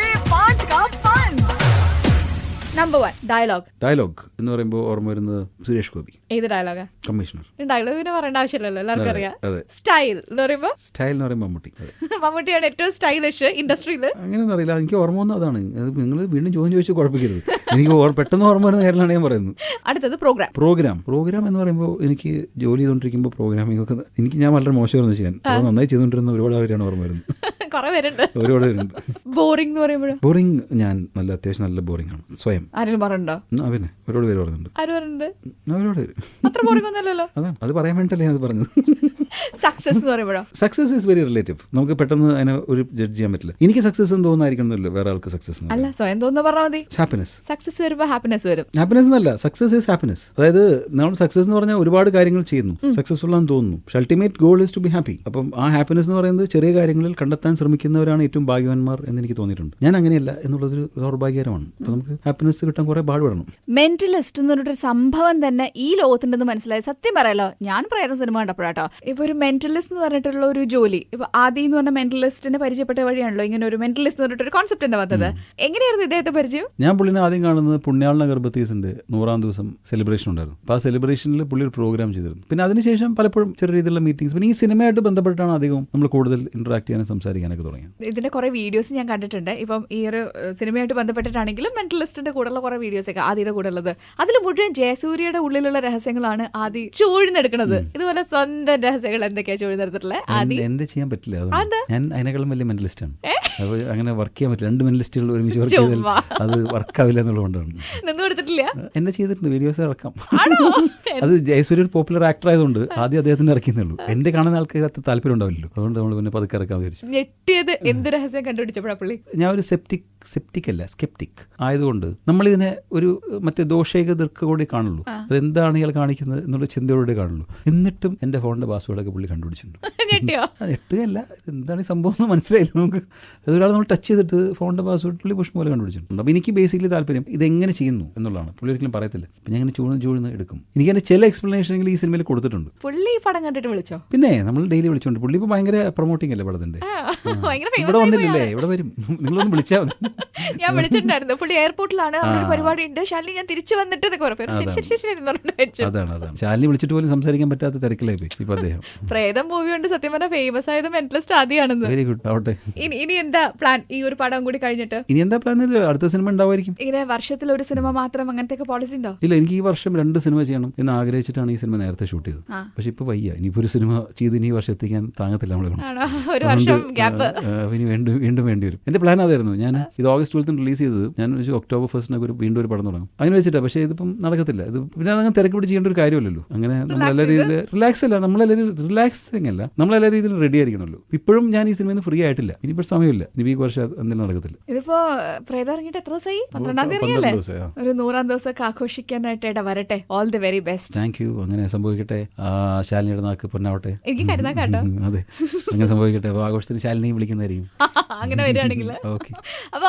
Number 1 dialogue. ഡയലോഗ് എന്ന് പറയുമ്പോൾ ഓർമ്മ വരുന്നത് സുരേഷ് ഗോപി. ഏത് ഡയലോഗാ? കമ്മീഷണർ. ഡയലോഗിന് പറയേണ്ട ആവശ്യമില്ലല്ലോ, എല്ലാവർക്കും അറിയാം. സ്റ്റൈൽ എന്ന് പറയുമ്പോൾ മമ്മൂട്ടി. മമ്മൂട്ടിയാണ് ഏറ്റവും സ്റ്റൈലിഷ് ഇൻഡസ്ട്രിയിൽ. അങ്ങനെയൊന്നും അറിയില്ല, എനിക്ക് ഓർമ്മ വന്നത് അതാണ്. നിങ്ങൾ വീണ്ടും ചോദിച്ചു കുഴപ്പിക്കരുത്. എനിക്ക് പെട്ടെന്ന് ഓർമ്മ വരുന്ന കാര്യമാണ് ഞാൻ പറയുന്നത്. അടുത്തത് പ്രോഗ്രാം എന്ന് പറയുമ്പോൾ എനിക്ക് ജോലി ചെയ്തുകൊണ്ടിരിക്കുമ്പോൾ പ്രോഗ്രാമിംഗ് ഒക്കെ ഞാൻ വളരെ മോശമായിരുന്നു ചെയ്യാൻ. അത് നന്നായി ചെയ്തുകൊണ്ടിരുന്ന ഒരുപാട് പേരാണ് ഓർമ്മ വരുന്നത്. ഒരുപാട് പേരുണ്ട്. ബോറിംഗ് എന്ന് പറയുമ്പോൾ ബോറിംഗ് ഞാൻ അത്യാവശ്യം നല്ല ബോറിംഗ് ആണ് സ്വയം. ആരെങ്കിലും പറഞ്ഞോ? പിന്നെ ഒരുപാട് പേര് പറയുന്നുണ്ട്. ഒരുപാട് പേര്. അത്ര ബോറിംഗ് ഒന്നുമല്ലല്ലോ. അതാണ്, അത് പറയാൻ വേണ്ടിയിട്ടല്ലേ ഞാൻ പറഞ്ഞത്. സക്സസ് എന്ന് പറയുമ്പോഴോ? Success is very relative. നമുക്ക് പെട്ടെന്ന് അതിനെ ഒരു ജഡ്ജ് ചെയ്യാൻ പറ്റില്ല. എനിക്ക് സക്സസ് എന്ന് തോന്നുന്നായിരിക്കണമല്ലോ വേറെ ആൾക്ക് സക്സസ് അല്ല, സ്വയം തോന്നുന്നു പറഞ്ഞാൽ മതി. ഹാപ്പിനെസ്. സക്സസ് വരുമ്പോൾ ഹാപ്പിനെസ് വരും. ഹാപ്പിനെസ് എന്നല്ല, സക്സസ് ഈസ് ഹാപ്പിനെസ്. അതായത് നമ്മൾ സക്സസ് എന്ന് പറഞ്ഞാൽ ഒരുപാട് കാര്യങ്ങൾ ചെയ്യുന്നു, സക്സസ്ഫുൾ ആണെന്ന് തോന്നുന്നു. പക്ഷെ ultimate goal is to be happy. അപ്പം ആ ഹാപ്പിനെസ് എന്ന് പറയുന്നത് ചെറിയ കാര്യങ്ങളിൽ കണ്ടെത്താൻ ശ്രമിക്കുന്നവരാണ് ഏറ്റവും ഭാഗ്യവാന്മാർ എന്ന് എനിക്ക് തോന്നിയിട്ടുണ്ട്. ഞാൻ അങ്ങനെയല്ല എന്നുള്ളതൊരു ദൗർഭാഗ്യകരമാണ്. അപ്പൊ നമുക്ക് ഹാപ്പിനെസ് കിട്ടാൻ കുറെ പാടുപെടണം. മെന്റലിസ്റ്റ് എന്ന് പറഞ്ഞൊരു സംഭവം തന്നെ ഈ ലോകത്തുണ്ടെന്ന് മനസ്സിലായി. സത്യം പറയാലോ, ഞാൻ പ്രേത സിനിമ കണ്ടപ്പോഴാട്ടോ. ഇപ്പൊ ഒരു മെന്റലിസ്റ്റ് എന്ന് പറഞ്ഞിട്ടുള്ള ഒരു ജോലി, ഇപ്പൊ ആദ്യം എന്ന് പറഞ്ഞ മെന്റലിസ്റ്റിനെ പരിചയപ്പെട്ട വഴിയാണല്ലോ ഇങ്ങനെ ഒരു മെന്റലിസ്റ്റ് എന്ന് പറഞ്ഞിട്ടൊരു കോൺസെപ്റ്റ് തന്നെ വന്നത്. എങ്ങനെയായിരുന്നു ഇദ്ദേഹത്തെ പരിചയം? ഞാൻ പുള്ളിനെ ആദ്യം കാണുന്നത് പുണ്യാളന ഗർഭത്തീസിന്റെ 100ാം ദിവസം സെലിബ്രേഷൻ ഉണ്ടായിരുന്നു. അപ്പൊ ആ സെലിബ്രേഷനിൽ പുള്ളി ഒരു പ്രോഗ്രാം ചെയ്തിരുന്നു. പിന്നെ അതിനുശേഷം പലപ്പോഴും ചെറിയ രീതിയിലുള്ള മീറ്റിംഗ്സ്, പിന്നെ ഈ സിനിമയായിട്ട് ബന്ധപ്പെട്ടാണ് അധികം നമ്മൾ കൂടുതൽ ഇന്ററാക്ട് ചെയ്യാനും സംസാരിക്കാനൊക്കെ തുടങ്ങിയത്. ഇതിന്റെ കുറെ വീഡിയോസ് ഞാൻ കണ്ടിട്ടുണ്ട്. ഇപ്പം ഈ ഒരു സിനിമയായിട്ട് ബന്ധപ്പെട്ടിട്ടാണെങ്കിലും മെന്റലിസ്റ്റിന്റെ കൂടെയുള്ള കുറെ വീഡിയോസ് ഒക്കെ ആദിയുടെ കൂടെ ഉള്ളത്, അതിൽ മുഴുവൻ ജയസൂര്യയുടെ ഉള്ളിലുള്ള രഹസ്യങ്ങളാണ് ആദി ചൂഴ്ന്നെടുക്കുന്നത്. ഇതുപോലെ സ്വന്തം രഹസ്യങ്ങൾ എന്തൊക്കെയാ ചൂഴ്ന്നെടുത്തിട്ടുള്ളത്? എന്റെ ചെയ്യാൻ പറ്റില്ല, ഞാൻ അതിനേക്കാളും വലിയ മെന്റലിസ്റ്റ് ആണ്. അപ്പോൾ അങ്ങനെ വർക്ക് ചെയ്യാൻ പറ്റില്ല. 2 മെന്റലിസ്റ്റുകൾ ഒരുമിച്ച് വർക്ക് ചെയ്താൽ അത് വർക്കാവില്ല എന്നുള്ളതുകൊണ്ടാണ്. എന്നെ ചെയ്തിട്ടുണ്ട്, വീഡിയോസ് ഇറക്കാം. അത് ജയസൂര്യ ഒരു പോപ്പുലർ ആക്ടർ ആയതുകൊണ്ട് ആദ്യം അദ്ദേഹത്തിന് ഇറക്കിയെന്നുള്ളൂ. എന്റെ കാണുന്ന ആൾക്കാർ അത്ര താല്പര്യം ഉണ്ടാവില്ലല്ലോ, അതുകൊണ്ട് നമ്മൾ പിന്നെ പതുക്കെ ഇറക്കാൻ വിചാരിച്ചു. ഞെട്ടിയത് എന്ത് രഹസ്യം കണ്ടുപിടിച്ചപ്പോഴാ? ഞാൻ ഒരു സ്കെപ്റ്റിക് ആയതുകൊണ്ട് നമ്മളിതിനെ ഒരു മറ്റേ ദോഷൈക ദീർഘ കൂടി കാണുള്ളൂ. അതെന്താണ് ഇയാൾ കാണിക്കുന്നത് എന്നുള്ള ചിന്തയോടെ കാണുള്ളൂ. എന്നിട്ടും എന്റെ ഫോണിന്റെ പാസ്വേഡൊക്കെ പുള്ളി കണ്ടുപിടിച്ചിട്ടുണ്ട്. ഞെട്ടുകയല്ല, എന്താണ് ഈ സംഭവം എന്ന് മനസ്സിലായില്ല നമുക്ക്. അതൊരാൾ നമ്മൾ ടച്ച് ചെയ്തിട്ട് ഫോണിന്റെ പാസ്വേഡ് പുള്ളി പുഷ്പം പോലെ കണ്ടുപിടിച്ചിട്ടുണ്ട്. അപ്പോൾ എനിക്ക് ബേസിക്കലി താല്പര്യം ഇതെങ്ങനെ ചെയ്യുന്നു എന്നുള്ളതാണ്. പുള്ളി ഒരിക്കലും പറയത്തില്ല. അപ്പം ഞാൻ ഇങ്ങനെ ചൂഴ്ന്ന് എടുക്കും. എനിക്ക് അതിന്റെ ചില എക്സ്പ്ലനേഷൻ ഈ സിനിമയിൽ കൊടുത്തിട്ടുണ്ട്. പുള്ളി പടം കണ്ടിട്ട് വിളിച്ചോ? പിന്നെ നമ്മൾ ഡെയിലി വിളിച്ചോണ്ട്. പുള്ളി ഇപ്പോൾ ഭയങ്കര പ്രൊമോട്ടിംഗ് അല്ലേ പടത്തിന്റെ. ഇവിടെ വന്നില്ലേ, ഇവിടെ വരും, നിങ്ങളൊന്ന് വിളിച്ചാൽ മതി. ഞാൻ വിളിച്ചിട്ടുണ്ടായിരുന്നു. പുള്ളി എയർപോർട്ടിലാണ്, അവിടെ പരിപാടി ഉണ്ട്, ശാലിനി ഞാൻ തിരിച്ചു വന്നിട്ട്. അതാണ് ശാലിനി വിളിച്ചിട്ട് പോലും സംസാരിക്കാൻ പറ്റാത്ത തിരക്കിലായി പോയി ഇപ്പൊ അദ്ദേഹം. പ്രേതം മൂവി കൊണ്ട് സത്യം പറഞ്ഞാൽ ഫേമസ് ആയത് മെന്റലിസ്റ്റ് ആദ്യമാണെന്ന്. വെരി ഗുഡ്, ആവട്ടെ. ഇനി എന്താ പ്ലാൻ? ഈ ഒരു പടം കൂടി കഴിഞ്ഞിട്ട് ഇനി എന്താ പ്ലാൻ? അടുത്ത സിനിമ ഉണ്ടാവുമായിരിക്കും. ഇങ്ങനെ വർഷത്തിൽ ഒരു സിനിമ മാത്രം അങ്ങനത്തെ പോളിസി ഉണ്ടോ? ഇല്ല, എനിക്ക് ഈ വർഷം 2 സിനിമ ചെയ്യണം എന്ന് ആഗ്രഹിച്ചിട്ടാണ് ഈ സിനിമ നേരത്തെ ഷൂട്ട് ചെയ്തത്. പക്ഷെ ഇപ്പൊ വയ്യ, ഇനിയിപ്പോ ഒരു സിനിമ ചെയ്ത് ഇനി ഈ വർഷം എത്തിക്കാൻ താങ്ങത്തില്ല നമ്മളെ. ഒരു വർഷം ഗ്യാപ്പ് ഇനി വീണ്ടും വേണ്ടി വരും. എന്റെ പ്ലാൻ അതായിരുന്നു. ഞാൻ ഇത് August 12th റിലീസ് ചെയ്തത് ഞാൻ വെച്ചു October 1st ഒരു വീണ്ടും ഒരു പടം തുടങ്ങും അങ്ങനെ വെച്ചിട്ടാണ്. പക്ഷേ ഇതിപ്പം നടക്കത്തില്ല. ഇത് പിന്നെ അങ്ങനെ തിരക്ക് പിടിച്ച് ചെയ്യേണ്ട ഒരു കാര്യമല്ലല്ലോ. അങ്ങനെ നമ്മളെല്ലാ രീതിയിൽ റിലാക്സ് അല്ല, നമ്മളെല്ലാവരും റിലാക്സിങ് അല്ല, നമ്മളെല്ലാ രീതിയിലും റെഡി ആയിരിക്കണമല്ലോ. ഇപ്പോഴും ഞാൻ ഈ സിനിമയിൽ നിന്ന് ഫ്രീ ആയിട്ടില്ല. ഇനിയിപ്പോൾ സമയമില്ല. ഇനി ഈ വർഷം എന്തെങ്കിലും നടക്കത്തില്ല. ഇതിപ്പോ പ്രേതം ഇറങ്ങിയിട്ട് എത്ര ദിവസമായി? 12ാം തീയതി ഇറങ്ങിയല്ലേ? ഒരു 100ാം ദിവസമൊക്കെ ആഘോഷിക്കാനായിട്ട് വരട്ടെ. All the very best. Thank you. അങ്ങനെ സംഭവിക്കട്ടെ. ശാലിനിയുടെ നാക്ക് പൊന്നാവട്ടെ. എനിക്ക് കരുതാ കേട്ടോ. അതെ, അങ്ങനെ സംഭവിക്കട്ടെ. അപ്പോൾ ആഘോഷത്തിന് ശാലിനിയും വിളിക്കുന്നതായിരിക്കും. അങ്ങനെ വരികയാണെങ്കിൽ. ഓക്കെ. അപ്പൊ